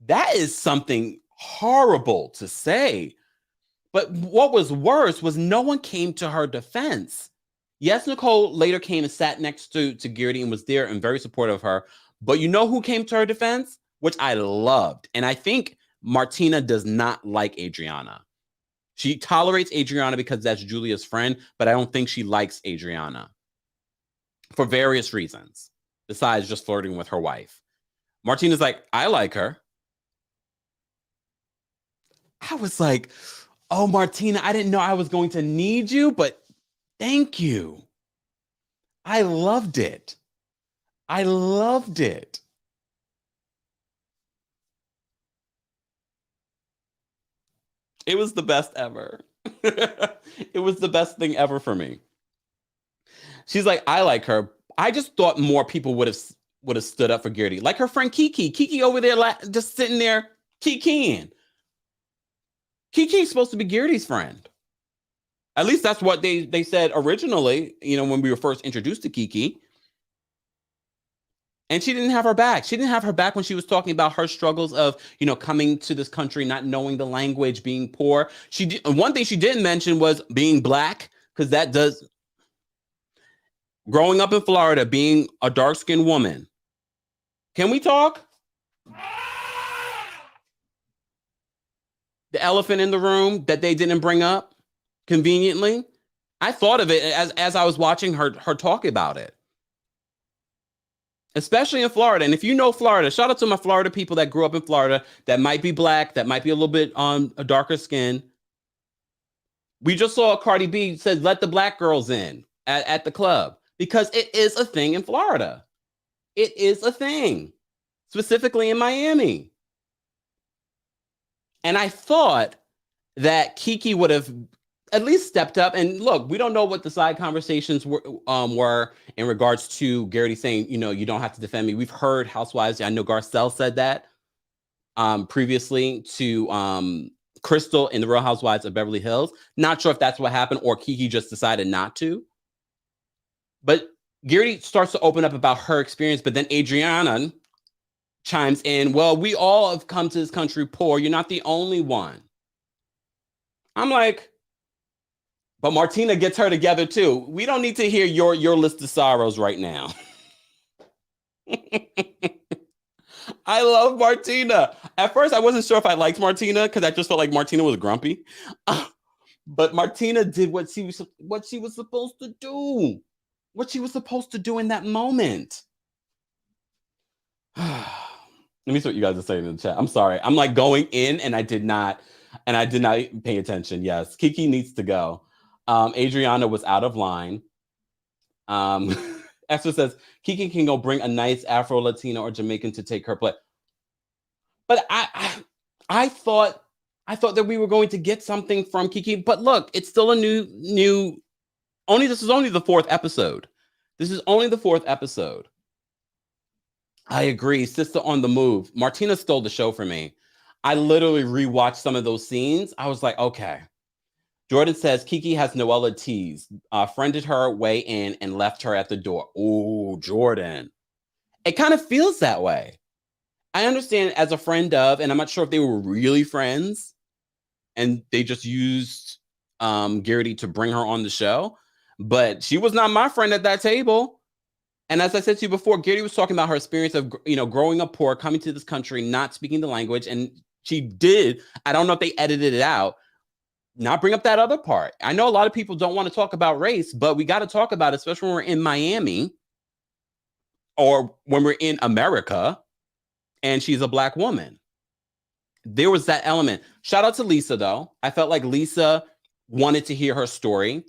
That is something horrible to say. But what was worse was no one came to her defense. Yes, Nicole later came and sat next to Gertie and was there and very supportive of her. But you know who came to her defense? Which I loved. And I think Martina does not like Adriana. She tolerates Adriana because that's Julia's friend, but I don't think she likes Adriana for various reasons, besides just flirting with her wife. Martina's like, I like her. I was like, oh, Martina, I didn't know I was going to need you, but thank you. I loved it. I loved it. It was the best ever. It was the best thing ever for me. She's like, I like her. I just thought more people would have stood up for Gertie. Like her friend Kiki. Kiki over there just sitting there kikiing. Kiki's supposed to be Gertie's friend. At least that's what they said originally, when we were first introduced to Kiki. And she didn't have her back. She didn't have her back when she was talking about her struggles of, coming to this country, not knowing the language, being poor. One thing she didn't mention was being Black, because that does. Growing up in Florida, being a dark-skinned woman. Can we talk? The elephant in the room that they didn't bring up conveniently. I thought of it as I was watching her talk about it. Especially in Florida. And if you know Florida, shout out to my Florida people that grew up in Florida that might be Black, that might be a little bit on a darker skin. We just saw Cardi B said, let the Black girls in at the club, because it is a thing in Florida. It is a thing, specifically in Miami. And I thought that Kiki would have at least stepped up. And look, we don't know what the side conversations were in regards to Gertie saying, you don't have to defend me. We've heard Housewives. I know Garcelle said that previously to Crystal in the Real Housewives of Beverly Hills. Not sure if that's what happened or Kiki just decided not to. But Gertie starts to open up about her experience. But then Adriana chimes in, well, we all have come to this country poor. You're not the only one. I'm like, but Martina gets her together too. We don't need to hear your list of sorrows right now. I love Martina. At first, I wasn't sure if I liked Martina because I just felt like Martina was grumpy. But Martina did what she was supposed to do. What she was supposed to do in that moment. Let me see what you guys are saying in the chat. I'm sorry. I'm like going in and I did not pay attention. Yes, Kiki needs to go. Adriana was out of line. Esther says, Kiki can go bring a nice Afro-Latina or Jamaican to take her place. But I thought that we were going to get something from Kiki. But look, it's still a new. This is only the fourth episode. This is only the fourth episode. I agree. Sister on the move. Martina stole the show for me. I literally rewatched some of those scenes. I was like, okay. Jordan says Kiki has Noella teased, friended her way in and left her at the door. Oh, Jordan. It kind of feels that way. I understand as a friend of, and I'm not sure if they were really friends and they just used Gertie to bring her on the show, but she was not my friend at that table. And as I said to you before, Gertie was talking about her experience of, growing up poor, coming to this country, not speaking the language. And she did, I don't know if they edited it out, not bring up that other part. I know a lot of people don't want to talk about race, but we got to talk about it, especially when we're in Miami or when we're in America and she's a Black woman. There was that element. Shout out to Lisa, though. I felt like Lisa wanted to hear her story.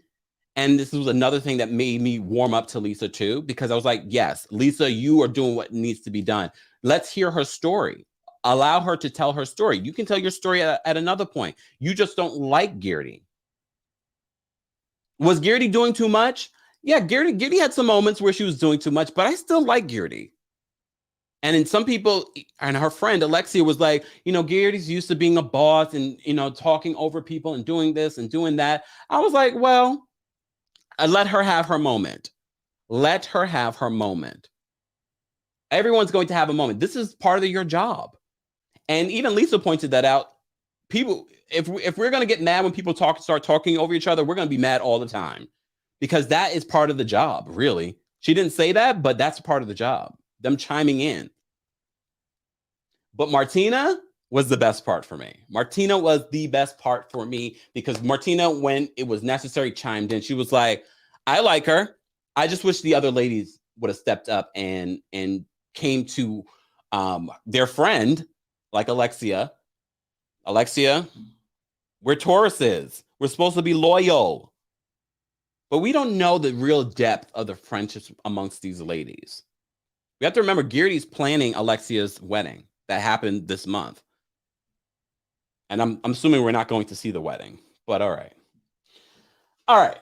And this was another thing that made me warm up to Lisa, too, because I was like, yes, Lisa, you are doing what needs to be done. Let's hear her story. Allow her to tell her story. You can tell your story at another point. You just don't like Gertie. Was Gertie doing too much? Yeah, Gertie had some moments where she was doing too much, but I still like Gertie. And then some people, and her friend Alexia was like, Gertie's used to being a boss and, talking over people and doing this and doing that. I was like, well, let her have her moment. Let her have her moment. Everyone's going to have a moment. This is part of your job. And even Lisa pointed that out. People, if we're going to get mad when people start talking over each other, we're going to be mad all the time because that is part of the job, really. She didn't say that, but that's part of the job. them chiming in. But Martina was the best part for me. Martina was the best part for me because Martina, when it was necessary, chimed in. She was like, I like her. I just wish the other ladies would have stepped up and came to their friend, like Alexia. Alexia, we're Tauruses. We're supposed to be loyal. But we don't know the real depth of the friendships amongst these ladies. We have to remember Gertie's planning Alexia's wedding that happened this month. And I'm assuming we're not going to see the wedding, but all right. All right.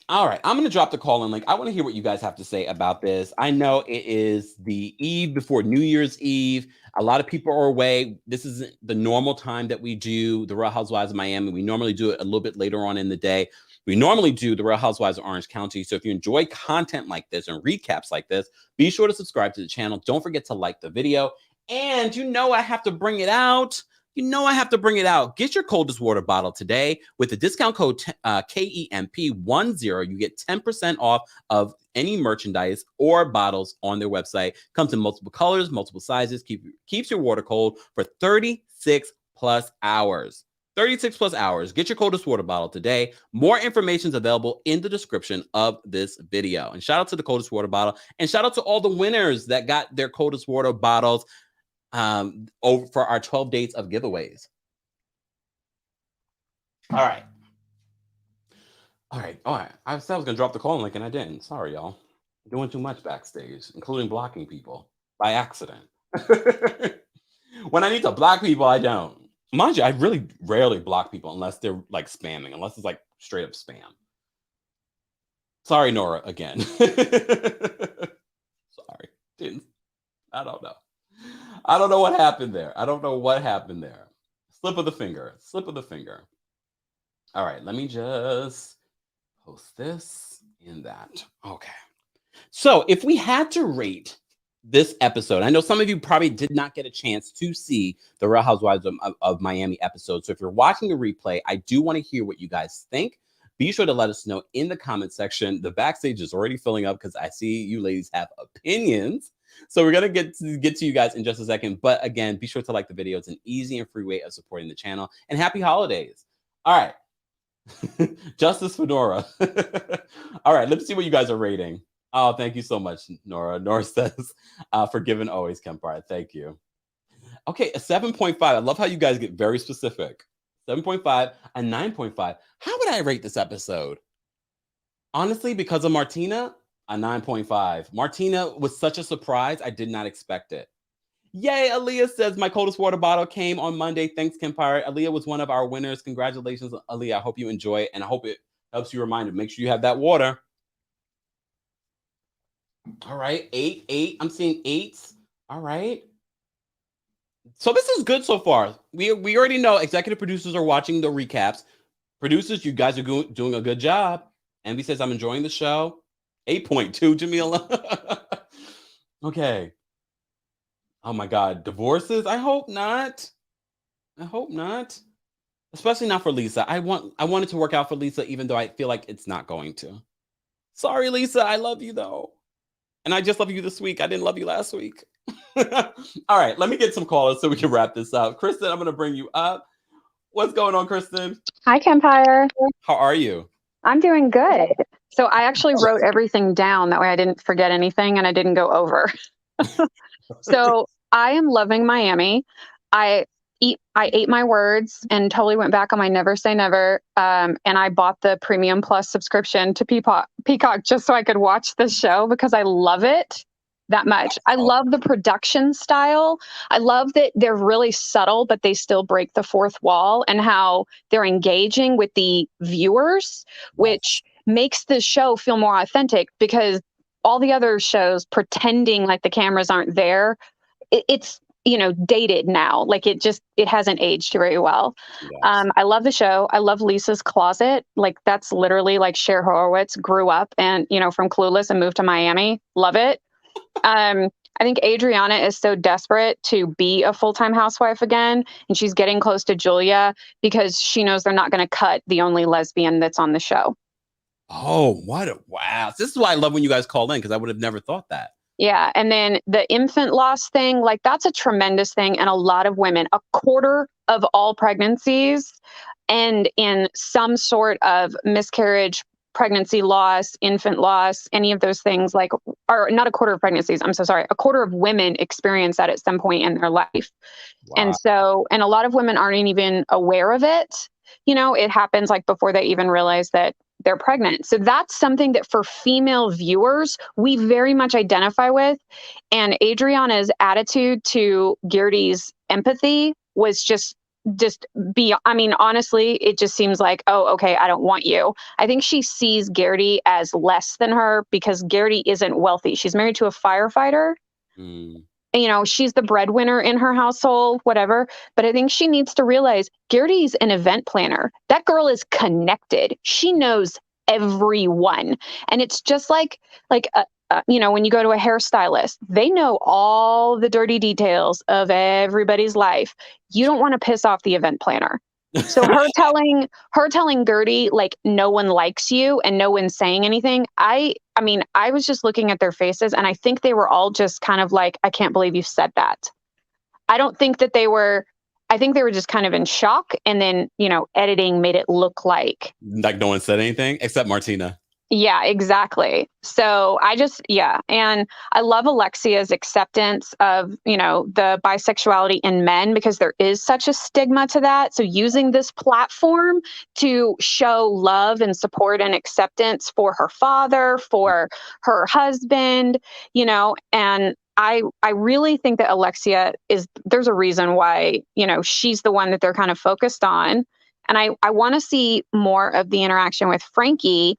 All right. I'm going to drop the call-in link. I want to hear what you guys have to say about this. I know it is the eve before New Year's Eve. A lot of people are away. This isn't the normal time that we do the Real Housewives of Miami. We normally do it a little bit later on in the day. We normally do the Real Housewives of Orange County. So if you enjoy content like this and recaps like this, be sure to subscribe to the channel. Don't forget to like the video. And you know I have to bring it out. Get your coldest water bottle today with the discount code KEMP10. You get 10% off of any merchandise or bottles on their website. Comes in multiple colors, multiple sizes. Keeps your water cold for 36 plus hours. 36 plus hours. Get your coldest water bottle today. More information is available in the description of this video. And shout out to the coldest water bottle. And shout out to all the winners that got their coldest water bottles over for our 12 dates of giveaways. All right. I said I was going to drop the call link and I didn't. Sorry, y'all. I'm doing too much backstage, including blocking people by accident. When I need to block people, I don't. Mind you, I really rarely block people unless they're like spamming, unless it's like straight up spam. Sorry, Nora, again. Sorry. I don't know. I don't know what happened there. Slip of the finger. All right, let me just post this in that. Okay. So if we had to rate this episode, I know some of you probably did not get a chance to see the Real Housewives of Miami episode. So if you're watching the replay, I do want to hear what you guys think. Be sure to let us know in the comment section. The backstage is already filling up because I see you ladies have opinions. So we're going to get to you guys in just a second. But again, be sure to like the video. It's an easy and free way of supporting the channel. And happy holidays. All right. Justice for Nora. All right. Let's see what you guys are rating. Oh, thank you so much, Nora. Nora says, forgiven always, Kempire. Thank you. Okay, a 7.5. I love how you guys get very specific. 7.5 and 9.5. How would I rate this episode? Honestly, because of Martina, a 9.5. Martina was such a surprise. I did not expect it. Yay, Aaliyah says, my coldest water bottle came on Monday. Thanks, Kempire. Aaliyah was one of our winners. Congratulations, Aaliyah. I hope you enjoy it, and I hope it helps you remind you. Make sure you have that water. All right, 8. I'm seeing 8s. All right. So this is good so far. We already know executive producers are watching the recaps. Producers, you guys are doing a good job. Envy says, I'm enjoying the show. 8.2, Jamila. Okay. Oh my God. Divorces? I hope not. Especially not for Lisa. I want it to work out for Lisa, even though I feel like it's not going to. Sorry, Lisa. I love you though. And I just love you this week. I didn't love you last week. All right. Let me get some callers so we can wrap this up. Kristen, I'm going to bring you up. What's going on, Kristen? Hi, Kempire. How are you? I'm doing good. So I actually wrote everything down. That way I didn't forget anything and I didn't go over. So I am loving Miami. I ate my words and totally went back on my never say never. And I bought the Premium Plus subscription to Peacock just so I could watch this show because I love it that much. I love the production style. I love that they're really subtle, but they still break the fourth wall, and how they're engaging with the viewers, which makes the show feel more authentic, because all the other shows pretending like the cameras aren't there, it's dated now. Like it hasn't aged very well. Yes. I love the show. I love Lisa's closet. Like that's literally like Cher Horowitz grew up and from Clueless and moved to Miami. Love it. I think Adriana is so desperate to be a full-time housewife again, and she's getting close to Julia because she knows they're not going to cut the only lesbian that's on the show. Oh, wow. This is why I love when you guys call in, because I would have never thought that. Yeah. And then the infant loss thing, like that's a tremendous thing. And a lot of women, a quarter of all pregnancies end in some sort of miscarriage, pregnancy loss, infant loss, any of those things, like, or not a quarter of pregnancies. I'm so sorry. A quarter of women experience that at some point in their life. Wow. And so, and a lot of women aren't even aware of it. You know, it happens like before they even realize that they're pregnant. So that's something that for female viewers, we very much identify with. And Adriana's attitude to Gertie's empathy was just I mean, honestly, it just seems like, oh, okay, I don't want you. I think she sees Gertie as less than her because Gertie isn't wealthy. She's married to a firefighter. Mm. You know, she's the breadwinner in her household, whatever. But I think she needs to realize Gertie's an event planner. That girl is connected. She knows everyone. And it's just like, you know, when you go to a hairstylist, they know all the dirty details of everybody's life. You don't want to piss off the event planner. So her telling Gertie, like, no one likes you and no one's saying anything. I mean, I was just looking at their faces and I think they were all just kind of like, I can't believe you said that. I don't think that I think they were just kind of in shock. And then, you know, editing made it look like no one said anything except Martina. Yeah, exactly. So yeah. And I love Alexia's acceptance of, you know, the bisexuality in men because there is such a stigma to that. So using this platform to show love and support and acceptance for her father, for her husband, you know, and I really think that Alexia there's a reason why, you know, she's the one that they're kind of focused on. And I want to see more of the interaction with Frankie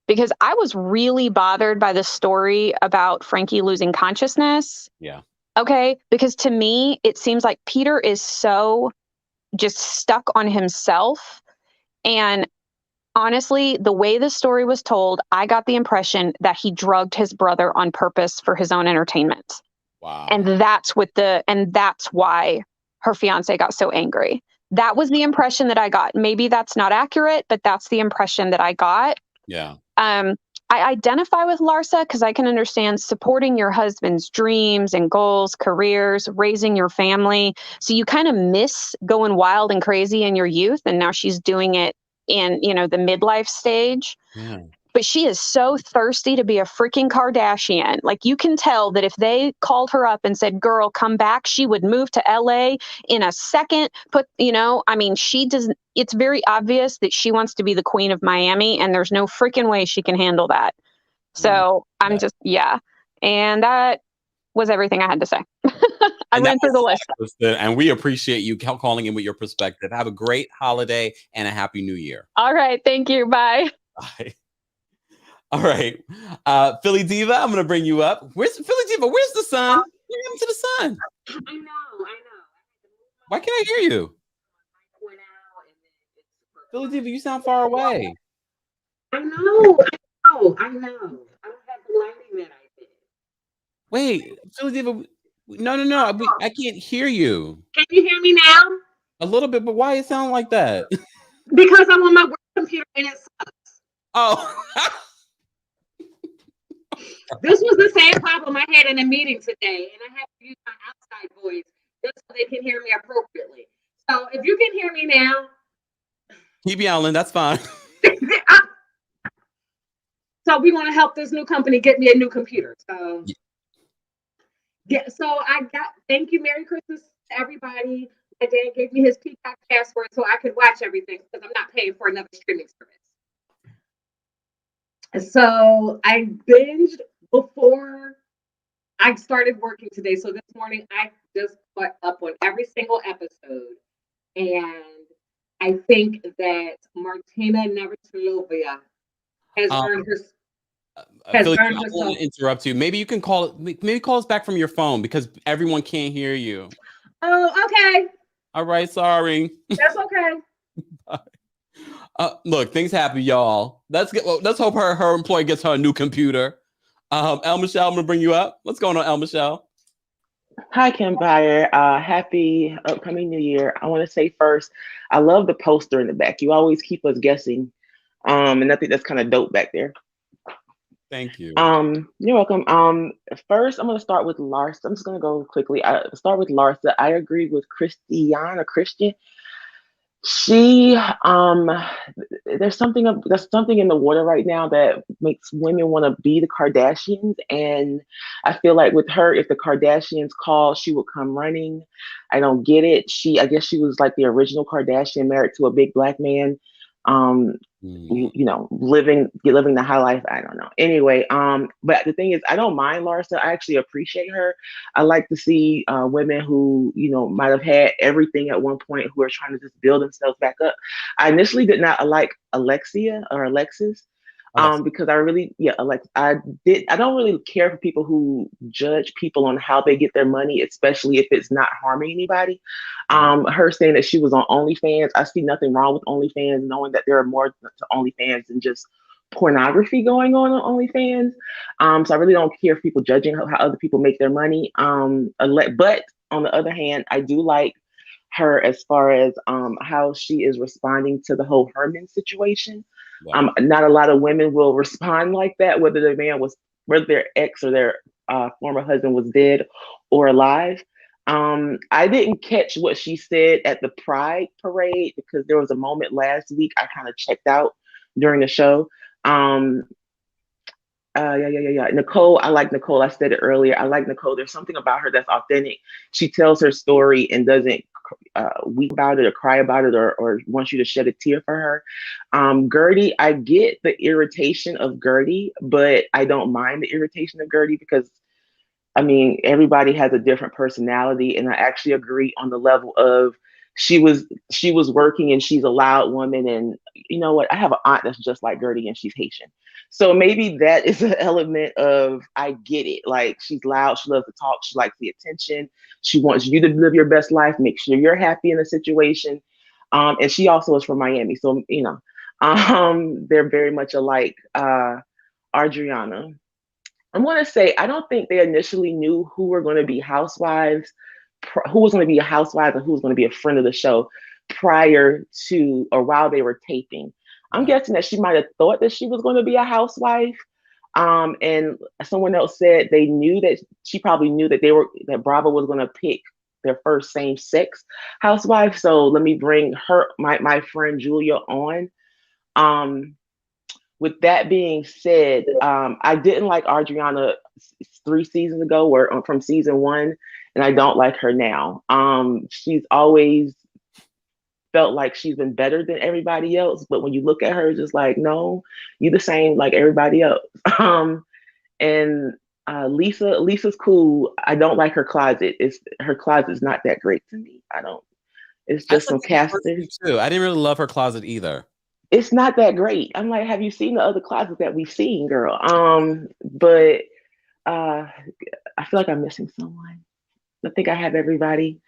because I was really bothered by the story about Frankie losing consciousness. Yeah. Okay. Because to me, it seems like Peter is so just stuck on himself. And honestly, the way the story was told, I got the impression that he drugged his brother on purpose for his own entertainment. Wow. And that's why her fiance got so angry. That was the impression that I got. Maybe that's not accurate, but that's the impression that I got. Yeah. I identify with Larsa because I can understand supporting your husband's dreams and goals, careers, raising your family. So you kind of miss going wild and crazy in your youth. And now she's doing it in, you know, the midlife stage. Yeah. But she is so thirsty to be a freaking Kardashian. Like you can tell that if they called her up and said, girl, come back, she would move to LA in a second. I mean, it's very obvious that she wants to be the queen of Miami and there's no freaking way she can handle that. So yeah. And that was everything I had to say. I ran through the list. And we appreciate you calling in with your perspective. Have a great holiday and a happy new year. All right. Thank you. Bye. Bye. All right. Philly Diva, I'm going to bring you up. Where's Philly Diva? Where's the sun? What happened to the sun? I know. Why can't I hear you? Philly Diva, you sound far away. I know. I don't have the lighting that I did. Wait, Philly Diva, no. I can't hear you. Can you hear me now? A little bit, but why it sound like that? Because I'm on my work computer and it sucks. Oh. This was the same problem I had in a meeting today, and I have to use my outside voice just so they can hear me appropriately. So if you can hear me now, keep yelling. That's fine. So we want to help this new company get me a new computer. So yeah. So thank you, Merry Christmas to everybody. My dad gave me his Peacock password so I could watch everything because I'm not paying for another streaming service. So I binged before I started working today. So this morning I just caught up on every single episode. And I think that Martina Navratilova has earned her. I don't want to interrupt you. Maybe you can call us back from your phone because everyone can't hear you. Oh, okay. All right, sorry. That's okay. Look, things happen, y'all. Let's hope her employee gets her a new computer. El Michelle, I'm gonna bring you up. What's going on, El Michelle? Hi, Kempire. Happy upcoming New Year. I want to say first, I love the poster in the back. You always keep us guessing, and I think that's kind of dope back there. Thank you. You're welcome. First, I'm going to start with Larsa. I'm just going to go quickly. Start with Larsa. I agree with Christian. She, there's something in the water right now that makes women want to be the Kardashians, and I feel like with her, if the Kardashians call, she would come running. I don't get it. I guess she was like the original Kardashian, married to a big black man. Um, living the high life. I don't know. Anyway, but the thing is, I don't mind Larsa. I actually appreciate her. I like to see women who, might have had everything at one point who are trying to just build themselves back up. I initially did not like Alexia or Alexis. Because I don't really care for people who judge people on how they get their money, especially if it's not harming anybody. Her saying that she was on OnlyFans, I see nothing wrong with OnlyFans, knowing that there are more to OnlyFans than just pornography going on OnlyFans. So I really don't care if people judging how other people make their money. But on the other hand, I do like her as far as how she is responding to the whole Herman situation. Wow. Not a lot of women will respond like that, whether their ex or their former husband was dead or alive. I didn't catch what she said at the Pride parade because there was a moment last week I kind of checked out during the show. Yeah. Nicole, I like Nicole. I said it earlier. I like Nicole. There's something about her that's authentic. She tells her story and doesn't weep about it or cry about it or wants you to shed a tear for her. Gertie, I get the irritation of Gertie, but I don't mind the irritation of Gertie because I mean, everybody has a different personality, and I actually agree on the level of she was working and she's a loud woman, and you know what? I have an aunt that's just like Gertie, and she's Haitian, so maybe that is an element of I get it. Like she's loud, she loves to talk, she likes the attention, she wants you to live your best life, make sure you're happy in the situation, and she also is from Miami, so they're very much alike. Adriana. I'm going to say, I don't think they initially knew who were going to be housewives, who was going to be a housewife and who was going to be a friend of the show prior to or while they were taping. I'm guessing that she might have thought that she was going to be a housewife. And someone else said she probably knew that Bravo was going to pick their first same-sex housewife. So let me bring my friend Julia on. With that being said, I didn't like Adriana 3 seasons ago or from season 1, and I don't like her now. She's always felt like she's been better than everybody else, but when you look at her, it's just like, no, you're the same like everybody else. And Lisa's cool. I don't like her closet. Her closet's not that great to me. It's just some casters. Too. I didn't really love her closet either. It's not that great. I'm like, have you seen the other closets that we've seen, girl? But I feel like I'm missing someone. I think I have everybody.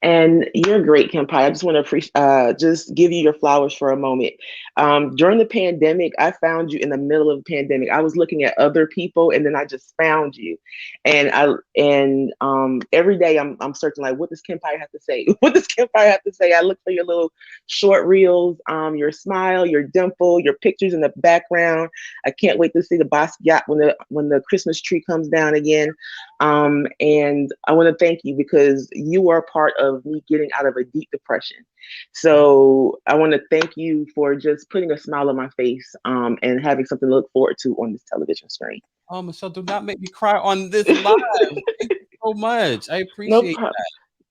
And you're great, Kempire. I just want to just give you your flowers for a moment. During the pandemic, I found you in the middle of the pandemic. I was looking at other people, and then I just found you. And every day I'm searching like, what does Kempire have to say? What does Kempire have to say? I look for your little short reels, your smile, your dimple, your pictures in the background. I can't wait to see the Basquiat when the Christmas tree comes down again. And I want to thank you because you are part of me getting out of a deep depression. So I want to thank you for just putting a smile on my face and having something to look forward to on this television screen. Oh, Michelle, do not make me cry on this live. Thank you so much. I appreciate that.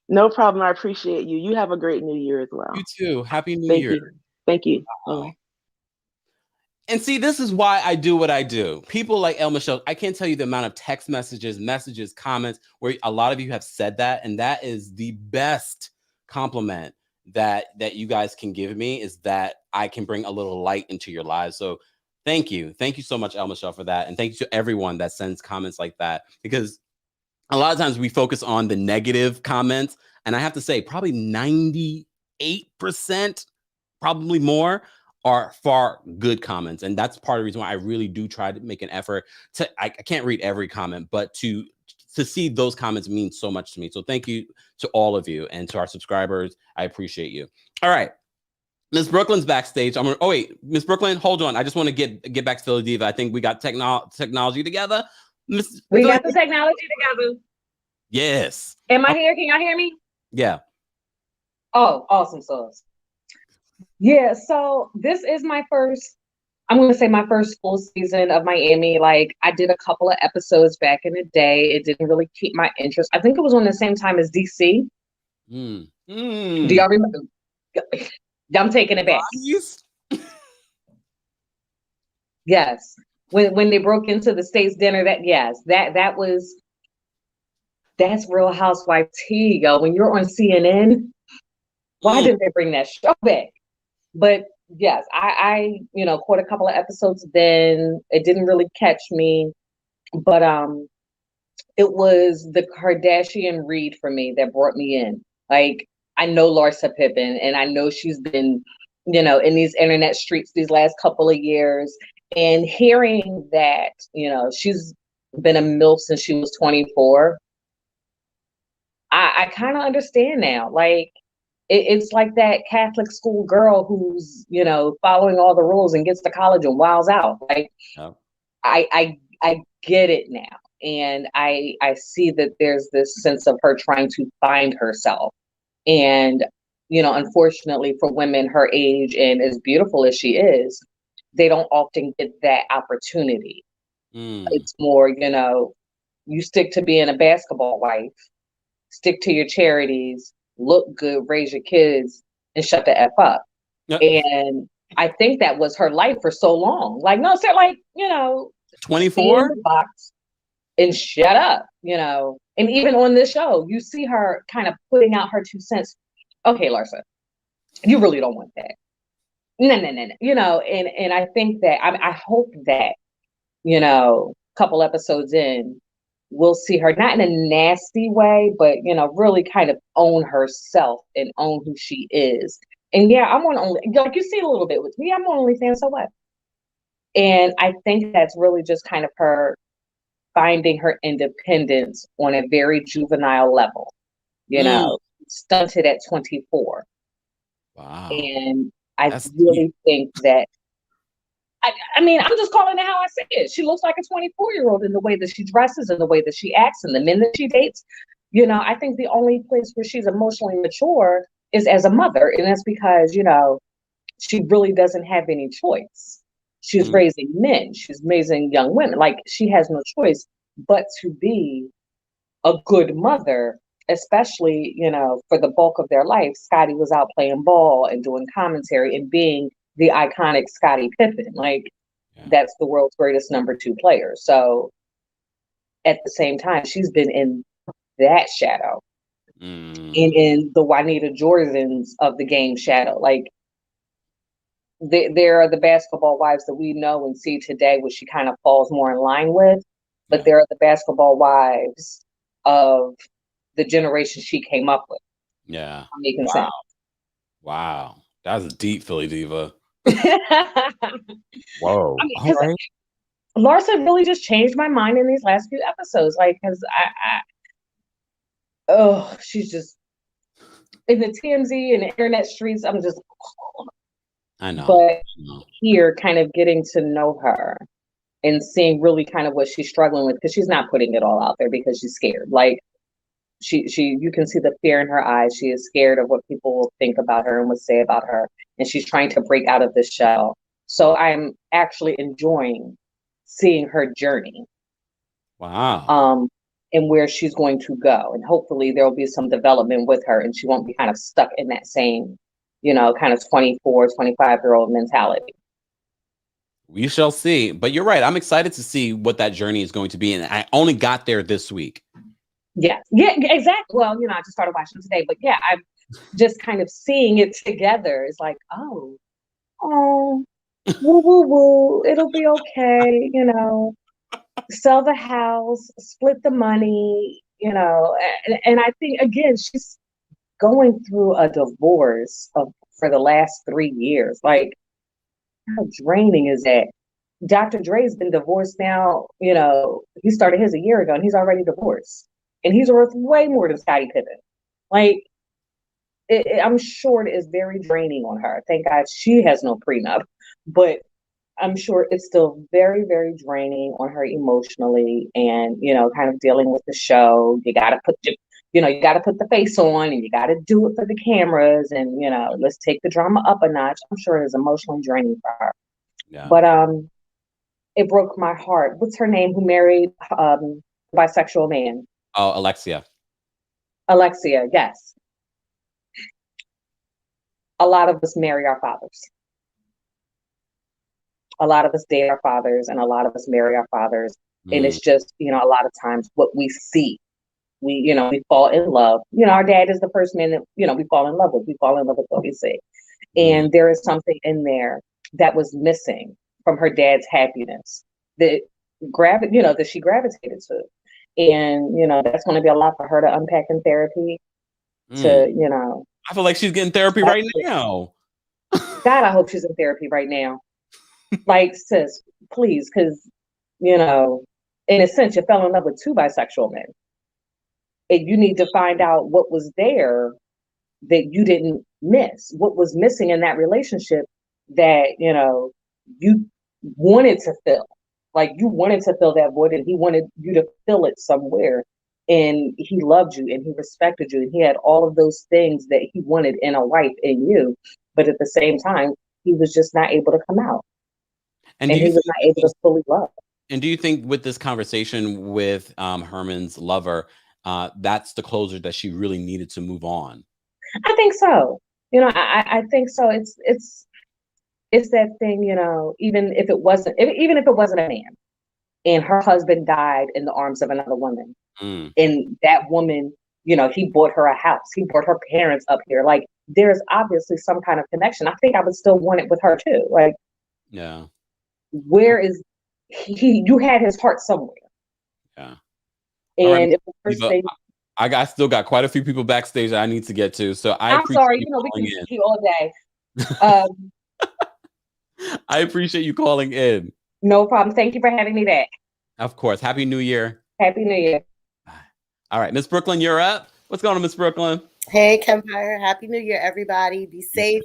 No problem. I appreciate you. You have a great new year as well. You too. Happy New Year. Thank you. Wow. Bye. And see, this is why I do what I do. People like El Michelle, I can't tell you the amount of text messages, comments where a lot of you have said that. And that is the best compliment that you guys can give me, is that I can bring a little light into your lives. So thank you. Thank you so much, El Michelle, for that. And thank you to everyone that sends comments like that, because a lot of times we focus on the negative comments. And I have to say, probably 98%, probably more, are far good comments. And that's part of the reason why I really do try to make an effort to, I can't read every comment, but to see those comments means so much to me. So thank you to all of you and to our subscribers. I appreciate you. All right. Miss Brooklyn's backstage. Oh wait, Miss Brooklyn, hold on. I just want to get back to Philly Diva. I think we got technology together. We got the technology together. Yes. Am I here? Can y'all hear me? Yeah. Oh, awesome sauce. Yeah, so this is my first, I'm going to say my first full season of Miami. Like, I did a couple of episodes back in the day. It didn't really keep my interest. I think it was on the same time as DC. Do y'all remember? I'm taking it back. Yes. When they broke into the States dinner, that's Real Housewife tea, yo. When you're on CNN, why didn't they bring that show back? But yes, I caught a couple of episodes then. It didn't really catch me. But it was the Kardashian read for me that brought me in. Like, I know Larsa Pippen, and I know she's been, in these internet streets these last couple of years. And hearing that, she's been a MILF since she was 24, I kind of understand now. Like, it's like that Catholic school girl who's, following all the rules and gets to college and wows out. Like, oh. I get it now. And I see that there's this sense of her trying to find herself. And, unfortunately for women her age and as beautiful as she is, they don't often get that opportunity. It's more, you stick to being a basketball wife, stick to your charities, look good, raise your kids, and shut the F up. Yep. And I think that was her life for so long. Like, no, sir, like, 24 box and shut up, And even on this show, you see her kind of putting out her 2 cents. Okay, Larsa, you really don't want that. No. And I think that, I hope that, couple episodes in, we'll see her not in a nasty way, but, really kind of own herself and own who she is. And yeah, I'm on only, like you see a little bit with me, I'm on OnlyFans, so what? And I think that's really just kind of her finding her independence on a very juvenile level, stunted at 24. Wow. And that's really think that, I mean, I'm just calling it how I see it. She looks like a 24-year-old in the way that she dresses and the way that she acts and the men that she dates. I think the only place where she's emotionally mature is as a mother. And that's because, she really doesn't have any choice. She's raising men. She's raising young women. Like, she has no choice but to be a good mother, especially, for the bulk of their life. Scottie was out playing ball and doing commentary and being the iconic Scottie Pippen. Like, that's the world's greatest number 2 player. So at the same time, she's been in that shadow and in the Juanita Jordans of the game shadow. Like, there are the basketball wives that we know and see today, which she kind of falls more in line with. But there are the basketball wives of the generation she came up with. Yeah. I'm making sense. Wow. That's a deep Philly Diva. Whoa. Right. Larsa really just changed my mind in these last few episodes. Like, because she's just in the TMZ and the internet streets. I'm just, I know. But here, kind of getting to know her and seeing really kind of what she's struggling with, because she's not putting it all out there because she's scared. Like, you can see the fear in her eyes. She is scared of what people will think about her and would say about her. And she's trying to break out of this shell. So I'm actually enjoying seeing her journey. Wow. And where she's going to go. And hopefully there'll be some development with her and she won't be kind of stuck in that same, kind of 24, 25-year-old mentality. We shall see. But you're right. I'm excited to see what that journey is going to be. And I only got there this week. Yeah, exactly. Well, I just started watching today, but yeah, I'm just kind of seeing it together. It's like, oh, woo, woo, woo. It'll be okay. Sell the house, split the money, and I think, again, she's going through a divorce for the last 3 years. Like, how draining is that? Dr. Dre's been divorced now. He started his a year ago and he's already divorced. And he's worth way more than Scottie Pippen. Like, I'm sure it is very draining on her. Thank God she has no prenup, but I'm sure it's still very, very draining on her emotionally, and kind of dealing with the show. You got to put you got to put the face on, and you got to do it for the cameras, and let's take the drama up a notch. I'm sure it is emotionally draining for her. Yeah. But it broke my heart. What's her name? Who married bisexual man? Oh, Alexia. Alexia. Yes. A lot of us marry our fathers. A lot of us date our fathers, and a lot of us marry our fathers. And it's just, a lot of times what we see, we fall in love. Our dad is the first man that, we fall in love with. We fall in love with what we see. And there is something in there that was missing from her dad's happiness that that she gravitated to. And, that's going to be a lot for her to unpack in therapy to, I feel like she's getting therapy right now. God, I hope she's in therapy right now. Like, sis, please, because, in a sense, you fell in love with two bisexual men. And you need to find out what was there that you didn't miss, what was missing in that relationship that, you wanted to fill. Like, you wanted to fill that void, and he wanted you to fill it somewhere. And he loved you, and he respected you, and he had all of those things that he wanted in a wife in you. But at the same time, he was just not able to come out. And he was not able to fully love. And do you think with this conversation with Herman's lover, that's the closure that she really needed to move on? I think so. I think so. It's that thing, even if it wasn't a man, and her husband died in the arms of another woman, and that woman, he bought her a house, he brought her parents up here. Like, there's obviously some kind of connection. I think I would still want it with her too. Like, yeah. Where is he? You had his heart somewhere. Yeah. And if the first thing, I still got quite a few people backstage that I need to get to. So I'm sorry, we can keep all day. I appreciate you calling in. No problem. Thank you for having me back. Of course. Happy New Year. Happy New Year. All right, Miss Brooklyn, you're up. What's going on, Miss Brooklyn? Hey, Kempire. Happy New Year, everybody. Be safe.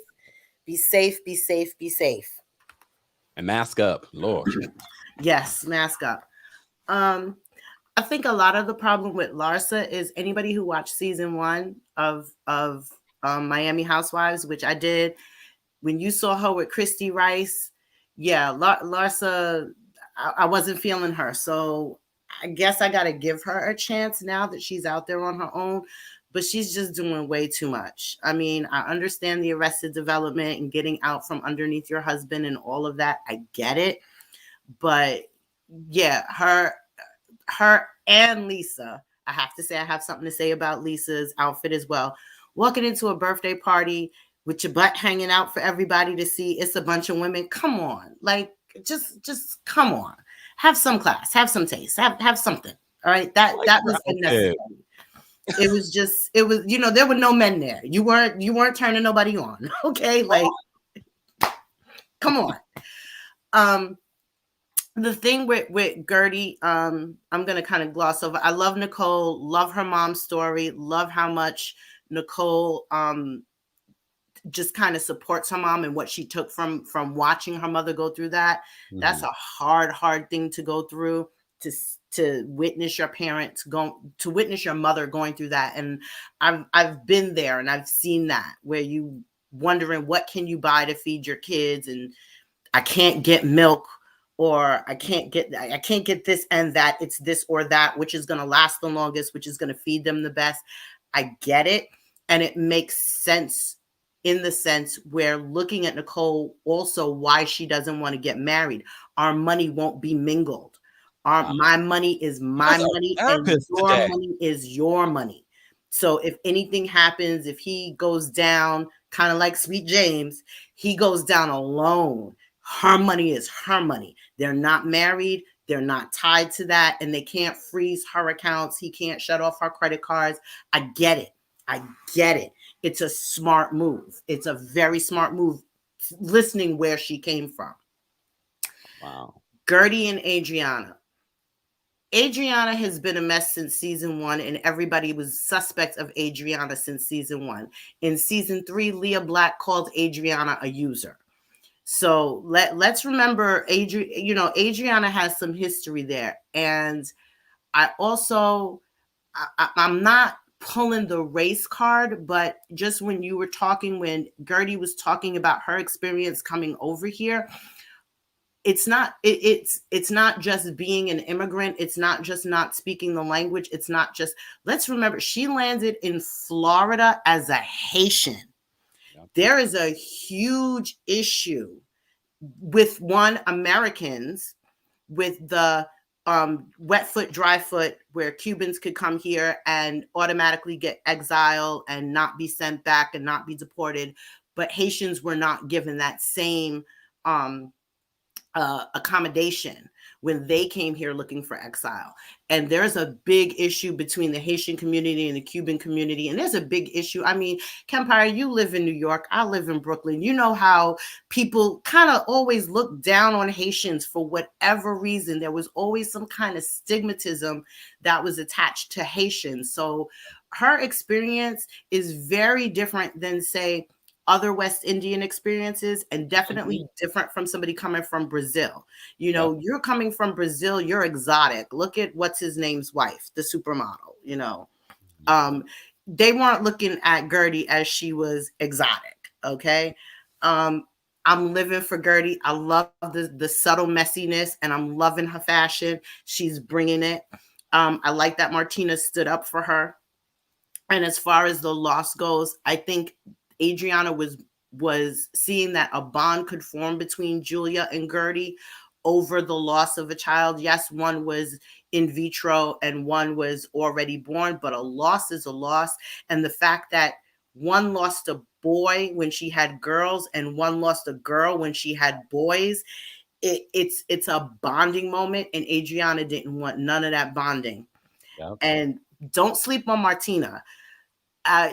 Be safe. Be safe. Be safe. And mask up, Lord. Yes, mask up. I think a lot of the problem with Larsa is anybody who watched season 1 of Miami Housewives, which I did, when you saw her with Christy Rice, Larsa, I wasn't feeling her. So I guess I got to give her a chance now that she's out there on her own. But she's just doing way too much. I mean, I understand the Arrested Development and getting out from underneath your husband and all of that. I get it. But yeah, her and Lisa, I have to say, I have something to say about Lisa's outfit as well. Walking into a birthday party with your butt hanging out for everybody to see. It's a bunch of women. Come on. Like, just come on. Have some class. Have some taste. Have something. All right. That was unnecessary. It was there were no men there. You weren't turning nobody on. Okay. Like, come on. The thing with Gertie, I'm going to kind of gloss over. I love Nicole, love her mom's story, love how much Nicole just kind of supports her mom and what she took from watching her mother go through that. Mm-hmm. That's a hard thing to go through, to witness your witness your mother going through that. And I've been there and I've seen that, where you wondering what can you buy to feed your kids, and I can't get milk, or I can't get this and that. It's this or that, which is going to last the longest, which is going to feed them the best. I get it. And it makes sense in the sense where looking at Nicole also why she doesn't want to get married. Our money won't be mingled. My money is my money and your money is your money. So if anything happens, if he goes down, kind of like Sweet James, he goes down alone. Her money is her money. They're not married. They're not tied to that. And they can't freeze her accounts. He can't shut off her credit cards. I get it. It's a smart move. It's a very smart move, listening where she came from. Wow. Gertie and Adriana. Adriana has been a mess since season 1, and everybody was suspect of Adriana since season 1. In season 3, Leah Black called Adriana a user. So let's remember, Adriana has some history there. And I also, I'm not pulling the race card, but just when Gertie was talking about her experience coming over here, it's not just being an immigrant. It's not just not speaking the language. It's not just, let's remember, she landed in Florida as a Haitian. Yep. There is a huge issue with Americans with the wet foot, dry foot, where Cubans could come here and automatically get exiled and not be sent back and not be deported. But Haitians were not given that same accommodation when they came here looking for exile. And there's a big issue between the Haitian community and the Cuban community. And there's a big issue. I mean, Kempire, you live in New York. I live in Brooklyn. You know how people kind of always look down on Haitians for whatever reason. There was always some kind of stigmatism that was attached to Haitians. So her experience is very different than, say, other West Indian experiences, and definitely different from somebody coming from Brazil. You're coming from Brazil, you're exotic. Look at what's his name's wife, the supermodel, they weren't looking at Gertie as she was exotic. Okay. I'm living for Gertie. I love the subtle messiness, and I'm loving her fashion. She's bringing it. I like that Martina stood up for her. And as far as the loss goes, I think Adriana was seeing that a bond could form between Julia and Gertie over the loss of a child. Yes, one was in vitro and one was already born, but a loss is a loss. And the fact that one lost a boy when she had girls and one lost a girl when she had boys, it's a bonding moment, and Adriana didn't want none of that bonding. Yep. And don't sleep on Martina.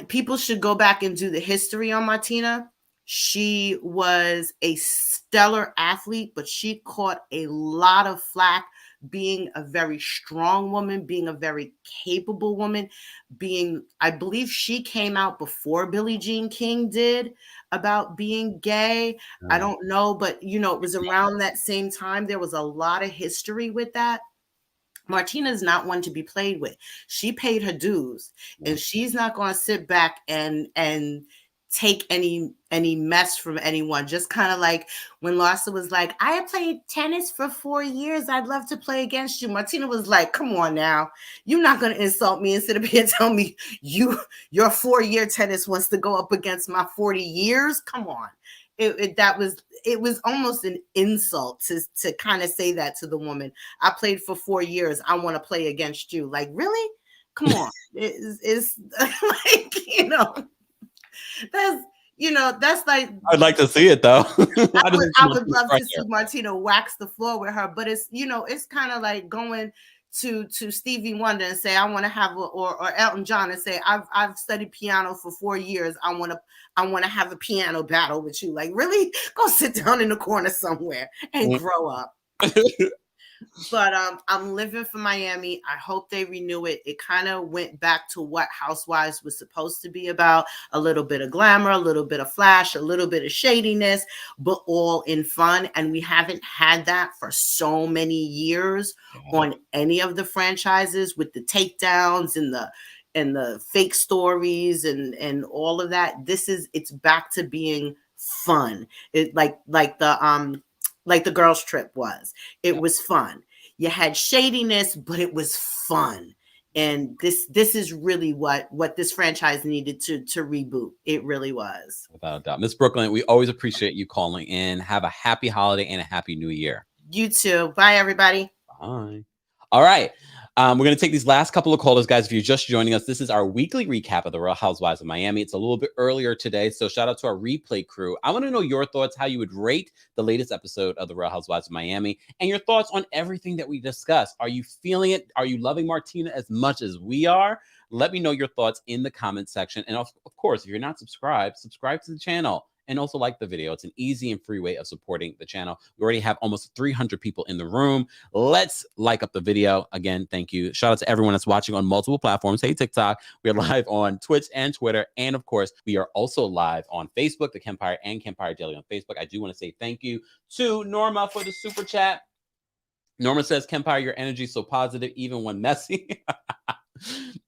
People should go back and do the history on Martina. She was a stellar athlete, but she caught a lot of flack being a very strong woman, being a very capable woman, I believe she came out before Billie Jean King did about being gay. I don't know, but it was around that same time. There was a lot of history with that. Martina is not one to be played with. She paid her dues, and she's not going to sit back and take any mess from anyone. Just kind of like when Larsa was like, I have played tennis for 4 years. I'd love to play against you. Martina was like, come on now. You're not going to insult me and sit up here and tell me your 4-year tennis wants to go up against my 40 years. Come on. It was almost an insult to kind of say that to the woman. I played for 4 years. I want to play against you. Like, really? Come on. It's like, that's like, I'd like to see it though. I would love to see Martina wax the floor with her, but it's kind of like going to Stevie Wonder and say, I want to have or Elton John and say, I've studied piano for 4 years. I want to have a piano battle with you. Like, really? Go sit down in the corner somewhere and grow up. But I'm living for Miami. I hope they renew it. It kind of went back to what Housewives was supposed to be about. A little bit of glamour, a little bit of flash, a little bit of shadiness, but all in fun. And we haven't had that for so many years on any of the franchises, with the takedowns and the fake stories and all of that. It's back to being fun. It like the girls' trip was. It was fun. You had shadiness, but it was fun. And this is really what this franchise needed to reboot. It really was. Without a doubt. Miss Brooklyn, we always appreciate you calling in. Have a happy holiday and a happy new year. You too. Bye, everybody. Bye. All right. We're going to take these last couple of callers, guys. If you're just joining us, this is our weekly recap of the Real Housewives of Miami. It's a little bit earlier today, so shout out to our replay crew. I want to know your thoughts, how you would rate the latest episode of the Real Housewives of Miami, and your thoughts on everything that we discussed. Are you feeling it? Are you loving Martina as much as we are? Let me know your thoughts in the comment section. And of course, if you're not subscribed, subscribe to the channel and also like the video. It's an easy and free way of supporting the channel. We already have almost 300 people in the room. Let's like up the video. Again, thank you. Shout out to everyone that's watching on multiple platforms. Hey, TikTok. We're live on Twitch and Twitter. And of course, we are also live on Facebook, The Kempire and Kempire Daily on Facebook. I do want to say thank you to Norma for the super chat. Norma says, Kempire, your energy is so positive, even when messy.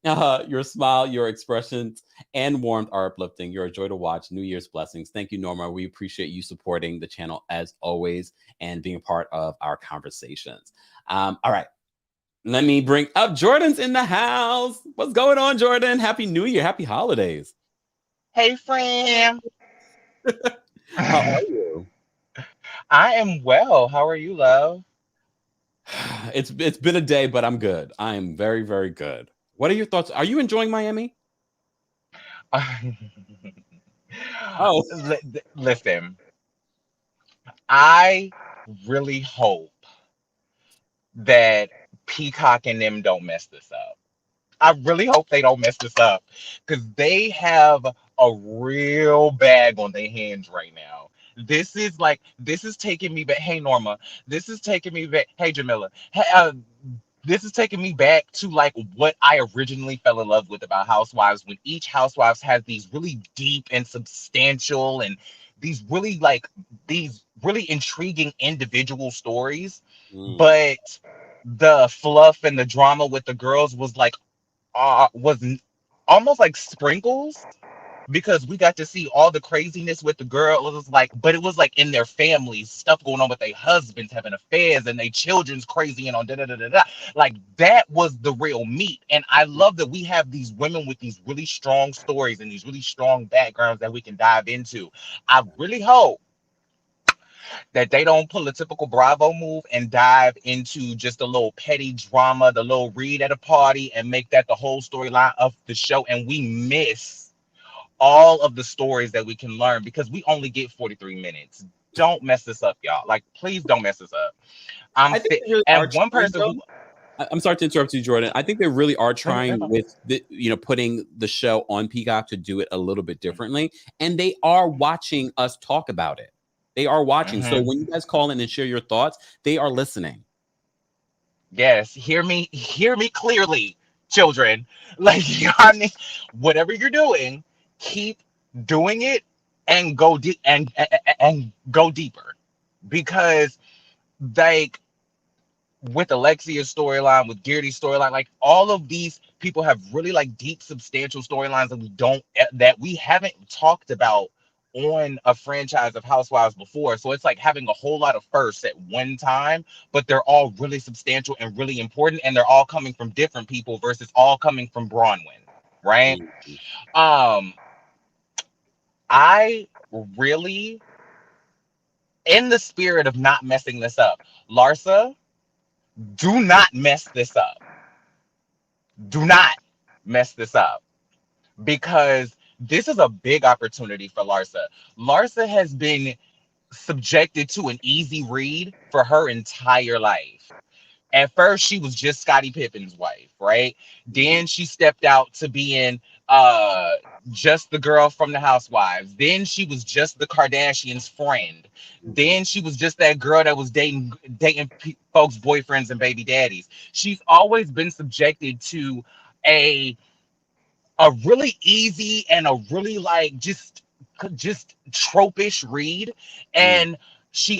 Your smile, your expressions, and warmth are uplifting. You're a joy to watch. New Year's blessings. Thank you, Norma. We appreciate you supporting the channel as always and being a part of our conversations. All right. Let me bring up Jordan's in the house. What's going on, Jordan? Happy New Year. Happy holidays. Hey, friend. How are you? I am well. How are you, love? It's been a day, but I'm good. I am very, very good. What are your thoughts? Are you enjoying Miami? Oh, Listen, I really hope that Peacock and them don't mess this up. I really hope they don't mess this up because they have a real bag on their hands right now. This is taking me back. Hey, Norma, this is taking me back. Hey, Jamila, this is taking me back to like what I originally fell in love with about Housewives, when each Housewives has these really deep and substantial and these really intriguing individual stories, but the fluff and the drama with the girls was almost like sprinkles, because we got to see all the craziness with the girl. It was like, but it was like in their families, stuff going on with their husbands having affairs and their children's crazy and on da da da da da. Like that was the real meat. And I love that we have these women with these really strong stories and these really strong backgrounds that we can dive into. I really hope that they don't pull a typical Bravo move and dive into just a little petty drama, the little read at a party, and make that the whole storyline of the show. And we miss all of the stories that we can learn because we only get 43 minutes. Don't mess this up, y'all. Like, please don't mess this up. I think they really and one person who I'm sorry to interrupt you, Jordan. I think they really are trying with putting the show on Peacock to do it a little bit differently. And they are watching us talk about it. They are watching. So when you guys call in and share your thoughts, they are listening. Yes, hear me clearly, children. Like, whatever you're doing, keep doing it and go deep and go deeper, because like with Alexia's storyline, with Gertie's storyline, like all of these people have really like deep, substantial storylines that we haven't talked about on a franchise of Housewives before. So it's like having a whole lot of firsts at one time, but they're all really substantial and really important, and they're all coming from different people versus all coming from Bronwyn, right? I really, in the spirit of not messing this up, Larsa, do not mess this up. Do not mess this up, because this is a big opportunity for Larsa. Larsa has been subjected to an easy read for her entire life. At first, she was just Scottie Pippen's wife, right? Then she stepped out to being just the girl from the Housewives. Then she was just the Kardashians' friend. Then she was just that girl that was dating folks' boyfriends and baby daddies. She's always been subjected to a really easy and a really like just tropish read, and she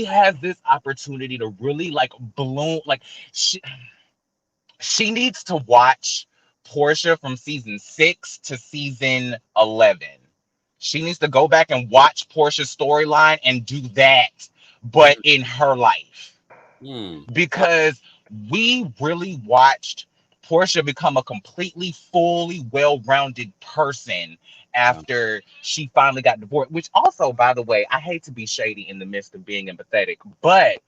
has this opportunity to really like bloom. Like she needs to watch Portia from season 6 to season 11. She needs to go back and watch Portia's storyline and do that, but in her life, because we really watched Portia become a completely, fully well-rounded person after she finally got divorced. Which also, by the way, I hate to be shady in the midst of being empathetic, but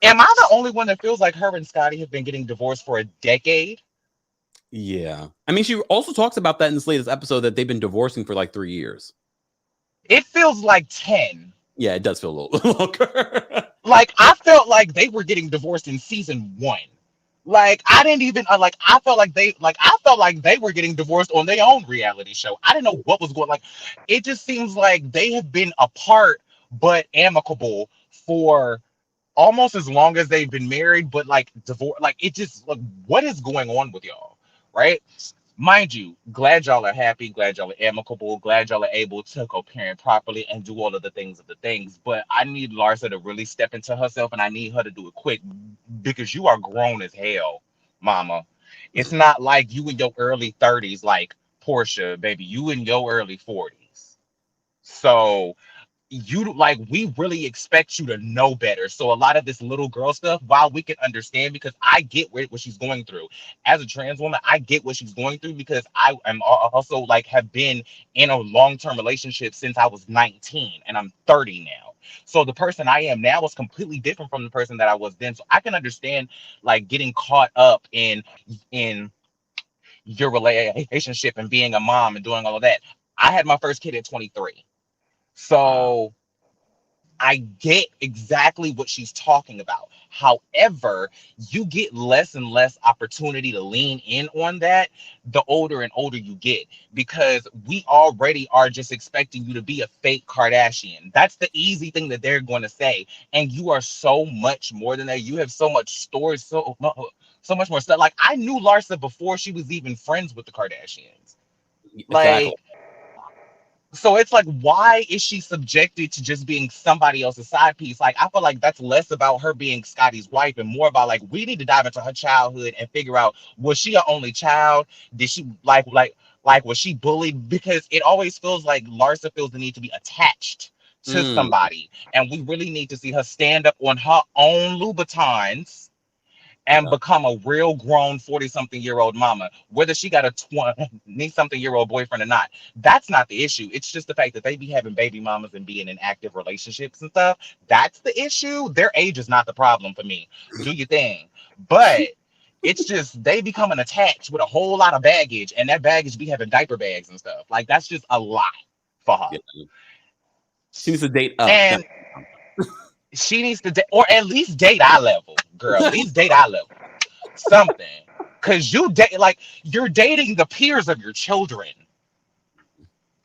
am I the only one that feels like her and Scottie have been getting divorced for a decade? Yeah. I mean, she also talks about that in this latest episode, that they've been divorcing for like 3 years. It feels like 10. Yeah, it does feel a little longer. Like, I felt like they were getting divorced in season 1. Like I didn't even like I felt like they were getting divorced on their own reality show. I didn't know what was going like. It just seems like they have been apart but amicable for almost as long as they've been married, but like divorce. Like it just like what is going on with y'all, right? Mind you, glad y'all are happy, glad y'all are amicable, glad y'all are able to co-parent properly and do all of the things. But I need Larsa to really step into herself, and I need her to do it quick because you are grown as hell, mama. It's not like you in your early 30s, like Portia, baby. You in your early 40s. So you like we really expect you to know better. So a lot of this little girl stuff, while we can understand, because I get what she's going through as a trans woman, I get what she's going through because I am also like have been in a long-term relationship since I was 19 and I'm 30 now. So the person I am now is completely different from the person that I was then. So I can understand like getting caught up in your relationship and being a mom and doing all of that. I had my first kid at 23. Wow. So I get exactly what she's talking about. However, you get less and less opportunity to lean in on that the older and older you get, because we already are just expecting you to be a fake Kardashian. That's the easy thing that they're going to say. And you are so much more than that. You have so much stories, so much more stuff. Like I knew Larsa before she was even friends with the Kardashians. Exactly. Like, so it's like, why is she subjected to just being somebody else's side piece? Like, I feel like that's less about her being Scotty's wife and more about like we need to dive into her childhood and figure out, was she her only child? Did she like was she bullied? Because it always feels like Larsa feels the need to be attached to Mm. somebody, and we really need to see her stand up on her own Louboutins and Yeah. become a real grown 40-something-year-old mama, whether she got a 20-something-year-old boyfriend or not. That's not the issue. It's just the fact that they be having baby mamas and being in active relationships and stuff. That's the issue. Their age is not the problem for me. Do your thing. But it's just they becoming attached with a whole lot of baggage, and that baggage be having diaper bags and stuff. Like that's just a lot for her. Yeah. She needs to date up. And she needs to or at least date eye level, girl. At least date eye level. Something. Cause you date like you're dating the peers of your children.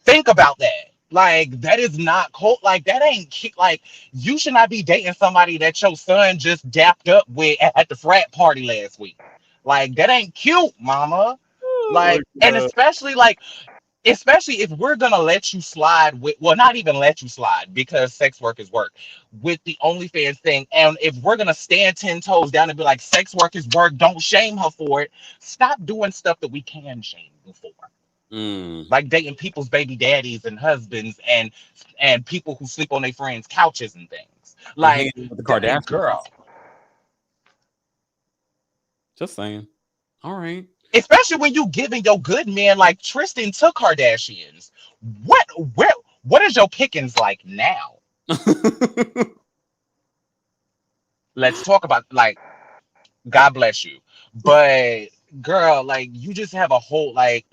Think about that. Like that is not cool. Like that ain't cute. Like you should not be dating somebody that your son just dapped up with at the frat party last week. Like that ain't cute, mama. Oh, Like, and especially if we're gonna let you slide with, well, not even let you slide because sex work is work with the OnlyFans thing, and if we're gonna stand 10 toes down and be like sex work is work, don't shame her for it. Stop doing stuff that we can shame you for, mm. like dating people's baby daddies and husbands and people who sleep on their friends' couches and things. And Like, hanging with the Kardashians. girl, Just saying. All right. especially when you giving your good men like Tristan to Kardashians. What where what is your pickings like now? Let's talk about like God bless you. But girl, like you just have a whole like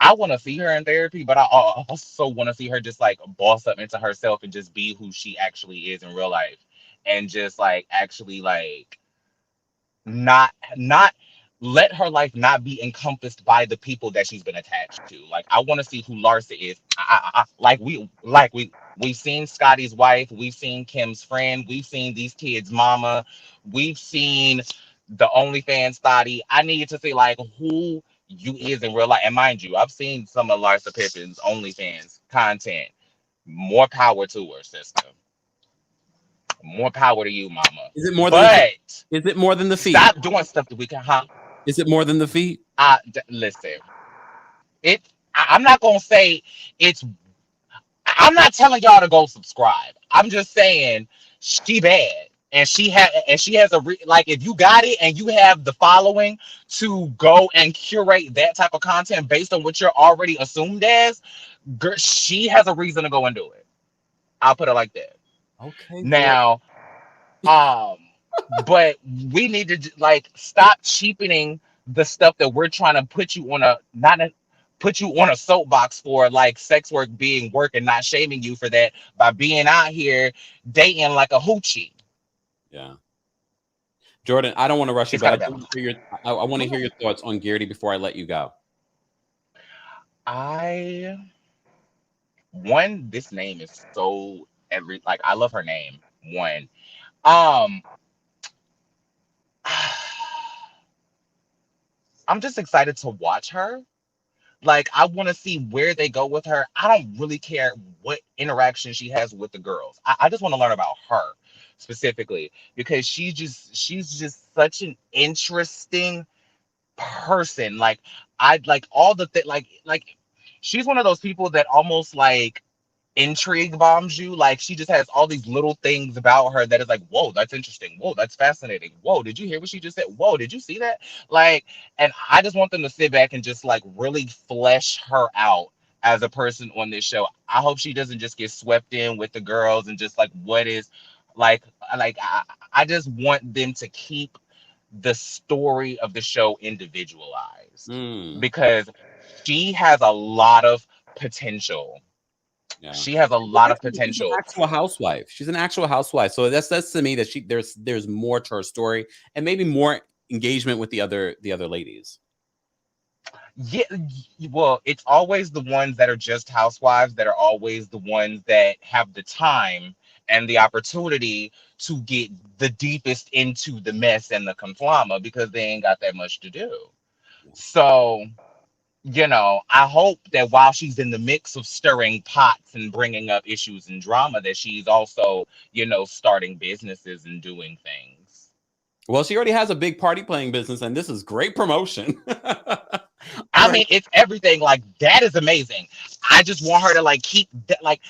I want to see her in therapy, but I also want to see her just like boss up into herself and just be who she actually is in real life, and just like actually like not let her life not be encompassed by the people that she's been attached to. Like I want to see who Larsa is. We've seen Scotty's wife, we've seen Kim's friend, we've seen these kids' mama, we've seen the OnlyFans thotty. I need to see like who you is in real life. And mind you, I've seen some of Larsa Pippen's OnlyFans content. More power to her, sister. More power to you, mama. Is it more than the feet? But Is it more than the feet? stop doing stuff that we can, huh? Is it more than the feet? Listen, I'm not gonna say it's. I'm not telling y'all to go subscribe. I'm just saying she bad, and she has like if you got it and you have the following to go and curate that type of content based on what you're already assumed as, girl, she has a reason to go and do it. I'll put it like that. Okay. Now, um, but we need to like stop cheapening the stuff that we're trying to put you on put you on a soapbox for, like sex work being work, and not shaming you for that by being out here dating like a hoochie. Yeah. Jordan, I don't want to rush you, She's but got I a do balance. I want to hear your thoughts on Gertie before I let you go. This name is so like I love her name. One. Um I'm just excited to watch her. Like, I want to see where they go with her. I don't really care what interaction she has with the girls. I just want to learn about her specifically because she's just such an interesting person. Like, I like all the like she's one of those people that almost like intrigue bombs you. Like, she just has all these little things about her that is like, whoa, that's interesting. Whoa, that's fascinating. Whoa, did you hear what she just said? Whoa, did you see that? Like, and I just want them to sit back and just like really flesh her out as a person on this show. I hope she doesn't just get swept in with the girls and just like what is like I just want them to keep the story of the show individualized Mm, because she has a lot of potential. yeah. She has a Well, lot of she's an potential. actual housewife. She's an actual housewife. So that's to me that there's more to her story and maybe more engagement with the other ladies. Yeah, well, it's always the ones that are just housewives that are always the ones that have the time and the opportunity to get the deepest into the mess and the conflama because they ain't got that much to do. So, I hope that while she's in the mix of stirring pots and bringing up issues and drama, that she's also, starting businesses and doing things. Well, she already has a big party playing business, and this is great promotion. All I right. mean, it's everything. Like that is amazing. I just want her to like keep that, like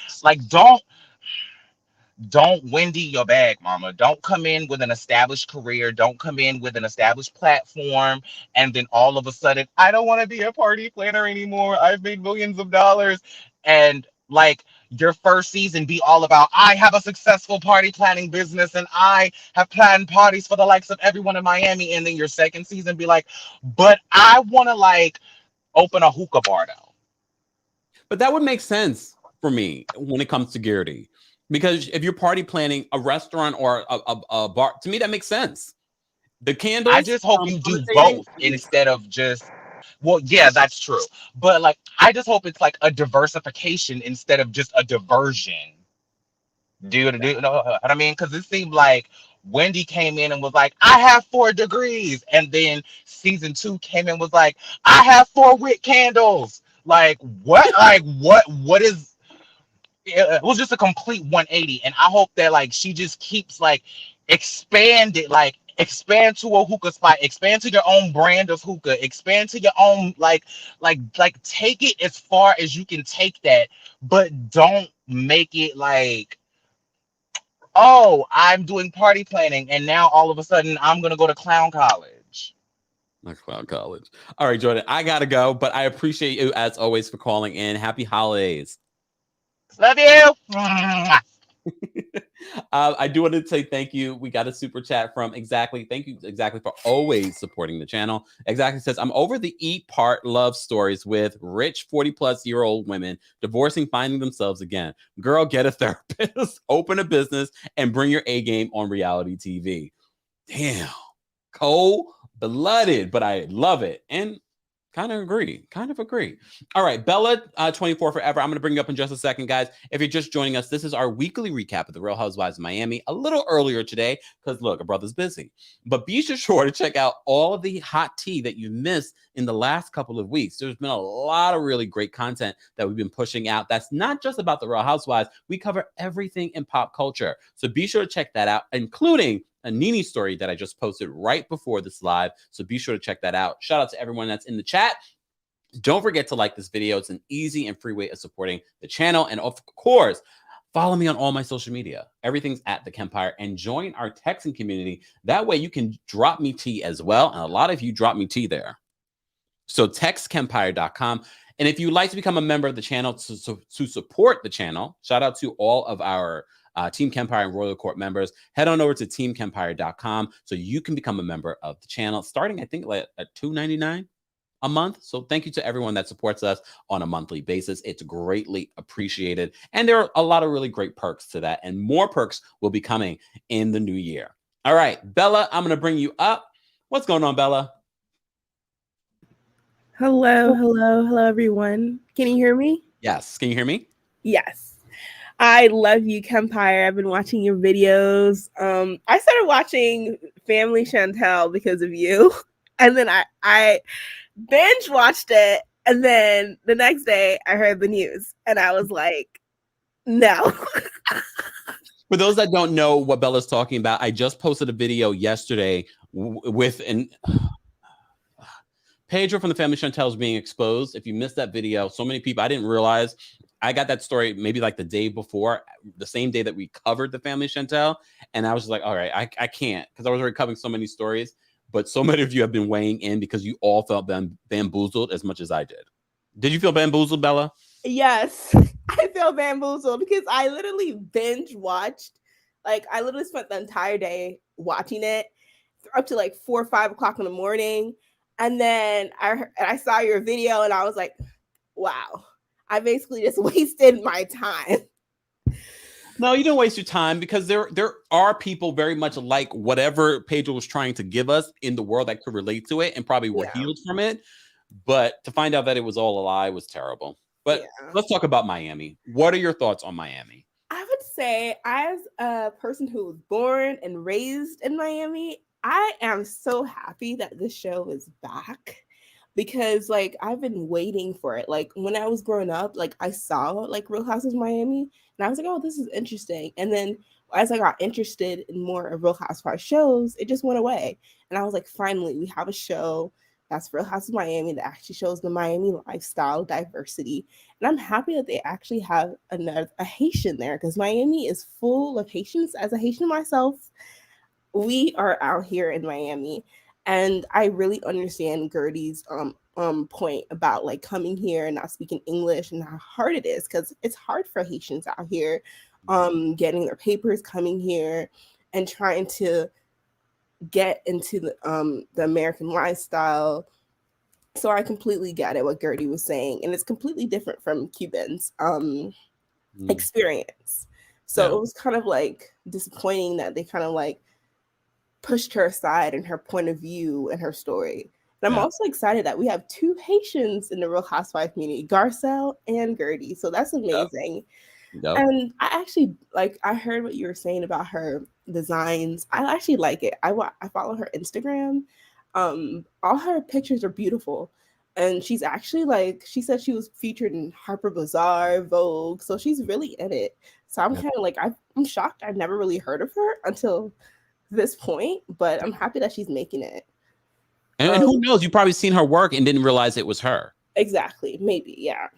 don't Wendy your bag, mama. Don't come in with an established career. Don't come in with an established platform, and then all of a sudden, I don't want to be a party planner anymore. I've made millions of dollars, and like your first season be all about I have a successful party planning business and I have planned parties for the likes of everyone in Miami, and then your second season be like, but I want to like open a hookah bar though. But that would make sense for me when it comes to Gertie. Because if you're party planning a restaurant or a bar, to me, that makes sense. The I candles just hope you do levitating. both instead of just, well, yeah, that's true. But like, I just hope it's like a diversification instead of just a diversion. Do you know what I mean? Because it seemed like Wendy came in and was like, I have 4 degrees. And then season 2 came in and was like, I have 4 wick candles. Like, what? Like, what is it was just a complete 180, and I hope that like she just keeps like expand to a hookah spot, expand to your own brand of hookah, expand to your own like take it as far as you can take that, but don't make it like, oh, I'm doing party planning and now all of a sudden I'm gonna go to clown college. Like Cloud College. All right, Jordan, I gotta go, but I appreciate you as always for calling in. Happy holidays. Love you. Mwah. I do want to say thank you. We got a super chat from Exactly. Thank you, Exactly, for always supporting the channel. Exactly says, I'm over the eat part love stories with rich 40-plus-year-old women divorcing, finding themselves again. Girl, get a therapist, open a business, and bring your A game on reality TV. Damn. Cold-blooded, but I love it. And kind of agree. All right, Bella, 24 forever. I'm going to bring you up in just a second, guys. If you're just joining us, this is our weekly recap of the Real Housewives of Miami. A little earlier today because, look, our brother's busy. But be sure to check out all of the hot tea that you've missed in the last couple of weeks. There's been a lot of really great content that we've been pushing out. That's not just about the Real Housewives. We cover everything in pop culture. So be sure to check that out, including a Nene story that I just posted right before this live. So be sure to check that out. Shout out to everyone that's in the chat. Don't forget to like this video. It's an easy and free way of supporting the channel. And of course, follow me on all my social media. Everything's at TheKempire, and join our texting community. That way you can drop me tea as well. And a lot of you drop me tea there. So text Kempire.com. And if you'd like to become a member of the channel to support the channel, shout out to all of our Team Kempire and Royal Court members. Head on over to teamkempire.com so you can become a member of the channel, starting, I think, like at $2.99 a month. So thank you to everyone that supports us on a monthly basis. It's greatly appreciated. And there are a lot of really great perks to that. And more perks will be coming in the new year. All right, Bella, I'm going to bring you up. What's going on, Bella? Hello, everyone. Can you hear me? Yes. Can you hear me? Yes. I love you, Kempire. I've been watching your videos. I started watching Family Chantel because of you. And then I binge watched it. And then the next day I heard the news and I was like, no. For those that don't know what Bella's talking about, I just posted a video yesterday with an Pedro from the Family Chantel is being exposed. If you missed that video, so many people, I didn't realize. I got that story maybe like the day before, the same day that we covered the Family Chantel. And I was just like, all right, I can't, because I was already covering so many stories. But so many of you have been weighing in because you all felt bamboozled as much as I did. Did you feel bamboozled, Bella? Yes, I feel bamboozled because I literally binge watched. Like, I literally spent the entire day watching it up to like 4 or 5 o'clock in the morning. And then I saw your video and I was like, wow, I basically just wasted my time. No, you didn't waste your time, because there are people very much like whatever Pedro was trying to give us in the world that could relate to it and probably were healed from it. But to find out that it was all a lie was terrible. But let's talk about Miami. What are your thoughts on Miami? I would say, as a person who was born and raised in Miami, I am so happy that this show is back, because like I've been waiting for it. Like when I was growing up, like I saw like Real Housewives of Miami and I was like, oh, this is interesting. And then as I got interested in more of Real Housewives shows, it just went away. And I was like, finally, we have a show that's Real Housewives of Miami that actually shows the Miami lifestyle diversity. And I'm happy that they actually have a Haitian there, because Miami is full of Haitians. As a Haitian myself, we are out here in Miami, and I really understand Gertie's point about like coming here and not speaking English and how hard it is, because it's hard for Haitians out here getting their papers, coming here and trying to get into the American lifestyle. So I completely get it, what Gertie was saying, and it's completely different from Cuban's experience. So it was kind of like disappointing that they kind of like pushed her aside in her point of view and her story. And I'm also excited that we have 2 Haitians in the Real Housewife community, Garcelle and Gertie. So that's amazing. And I actually, like, I heard what you were saying about her designs. I actually like it. I follow her Instagram. All her pictures are beautiful. And she's actually like, she said she was featured in Harper Bazaar, Vogue. So she's really in it. So I'm kind of like, I'm shocked. I've never really heard of her until this point, but I'm happy that she's making it. And who knows? You probably seen her work and didn't realize it was her. Exactly. Maybe. Yeah.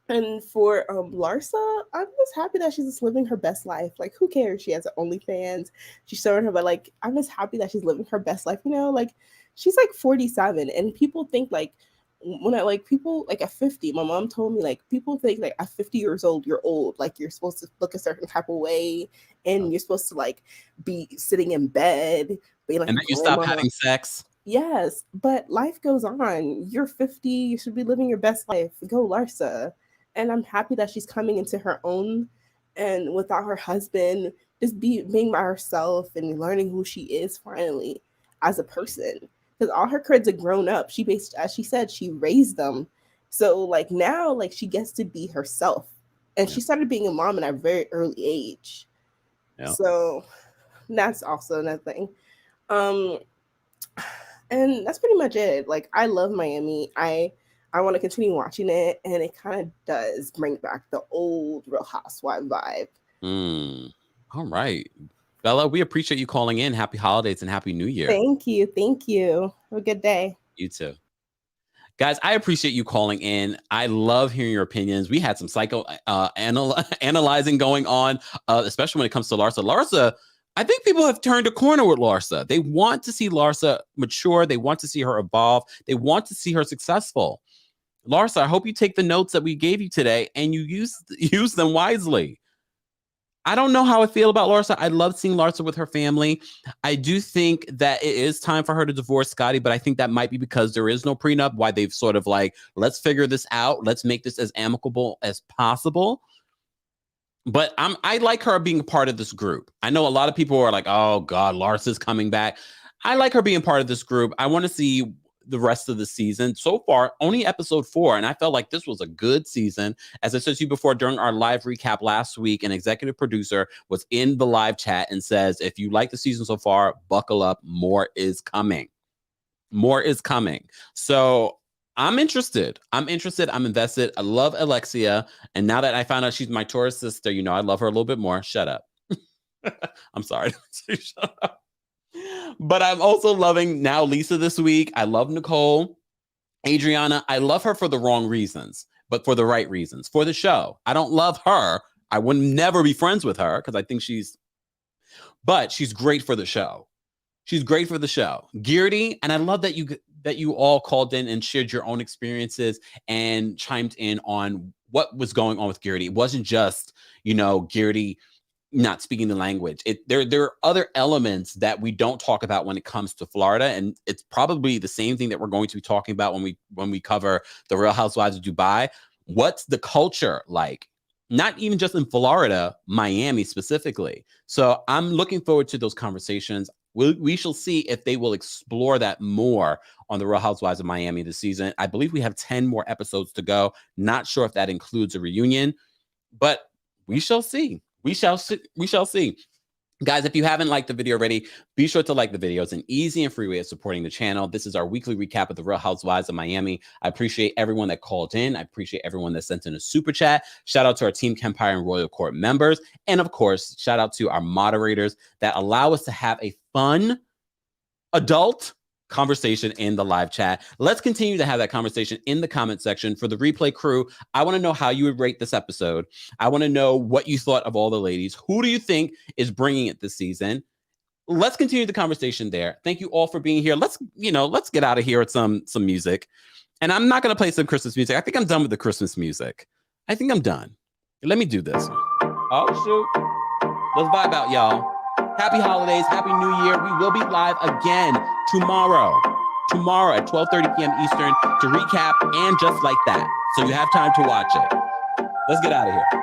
And for Larsa, I'm just happy that she's just living her best life. Like, who cares? She has an OnlyFans. She's showing her, but like, I'm just happy that she's living her best life. You know, like she's like 47, and people think like when I like people like at 50, my mom told me like people think like at 50 years old, you're old. Like you're supposed to look a certain type of way, and you're supposed to like be sitting in bed, being like, and then you stop having sex. Yes, but life goes on. You're 50. You should be living your best life. Go, Larsa. And I'm happy that she's coming into her own, and without her husband, just being by herself and learning who she is finally as a person. Because all her kids are grown up. She as she said, she raised them. So like now, like she gets to be herself. And she started being a mom at a very early age. So that's also another thing. And that's pretty much it. Like, I love Miami. I want to continue watching it, and it kind of does bring back the old Real Housewife vibe. All right. Bella, we appreciate you calling in. Happy holidays and Happy New Year. Thank you. Thank you. Have a good day. You too. Guys, I appreciate you calling in. I love hearing your opinions. We had some analyzing going on, especially when it comes to Larsa. Larsa, I think people have turned a corner with Larsa. They want to see Larsa mature. They want to see her evolve. They want to see her successful. Larsa, I hope you take the notes that we gave you today and you use them wisely. I don't know how I feel about Larsa. I love seeing Larsa with her family. I do think that it is time for her to divorce Scotty, but I think that might be because there is no prenup, why they've sort of like, let's figure this out. Let's make this as amicable as possible. But I like her being part of this group. I know a lot of people are like, oh God, Larsa's coming back. I like her being part of this group. I want to see the rest of the season. So far, only episode 4, and I felt like this was a good season. As I said to you before, during our live recap last week, an executive producer was in the live chat and says, if you like the season so far, buckle up, more is coming. More is coming. So I'm interested. I'm invested. I love Alexia. And now that I found out she's my Taurus sister, you know, I love her a little bit more. Shut up. I'm sorry. Shut up. But I'm also loving now Lisa this week. I love Nicole. Adriana, I love her for the wrong reasons, but for the right reasons. For the show. I don't love her. I would never be friends with her because I think but she's great for the show. She's great for the show. Gertie, and I love that you all called in and shared your own experiences and chimed in on what was going on with Gertie. It wasn't just, you know, Gertie not speaking the language. There are other elements that we don't talk about when it comes to Florida, and it's probably the same thing that we're going to be talking about when we cover the Real Housewives of Dubai. What's the culture like? Not even just in Florida, Miami specifically. So I'm looking forward to those conversations. We shall see if they will explore that more on the Real Housewives of Miami this season. I believe we have 10 more episodes to go. Not sure if that includes a reunion, but we shall see. We shall see. Guys, if you haven't liked the video already, be sure to like the video. It's an easy and free way of supporting the channel. This is our weekly recap of the Real Housewives of Miami. I appreciate everyone that called in. I appreciate everyone that sent in a super chat. Shout out to our Team Kempire and Royal Court members. And of course, shout out to our moderators that allow us to have a fun adult conversation in the live chat. Let's continue to have that conversation in the comment section. For the replay crew, I want to know how you would rate this episode. I want to know what you thought of all the ladies. Who do you think is bringing it this season? Let's continue the conversation there. Thank you all for being here. Let's get out of here with some music. And I'm not going to play some Christmas music. I think I'm done with the Christmas music. I think I'm done. Let me do this. Oh, shoot. Let's vibe out, y'all. Happy holidays. Happy New Year. We will be live again tomorrow at 12:30 p.m. Eastern to recap and just like that. So you have time to watch it. Let's get out of here.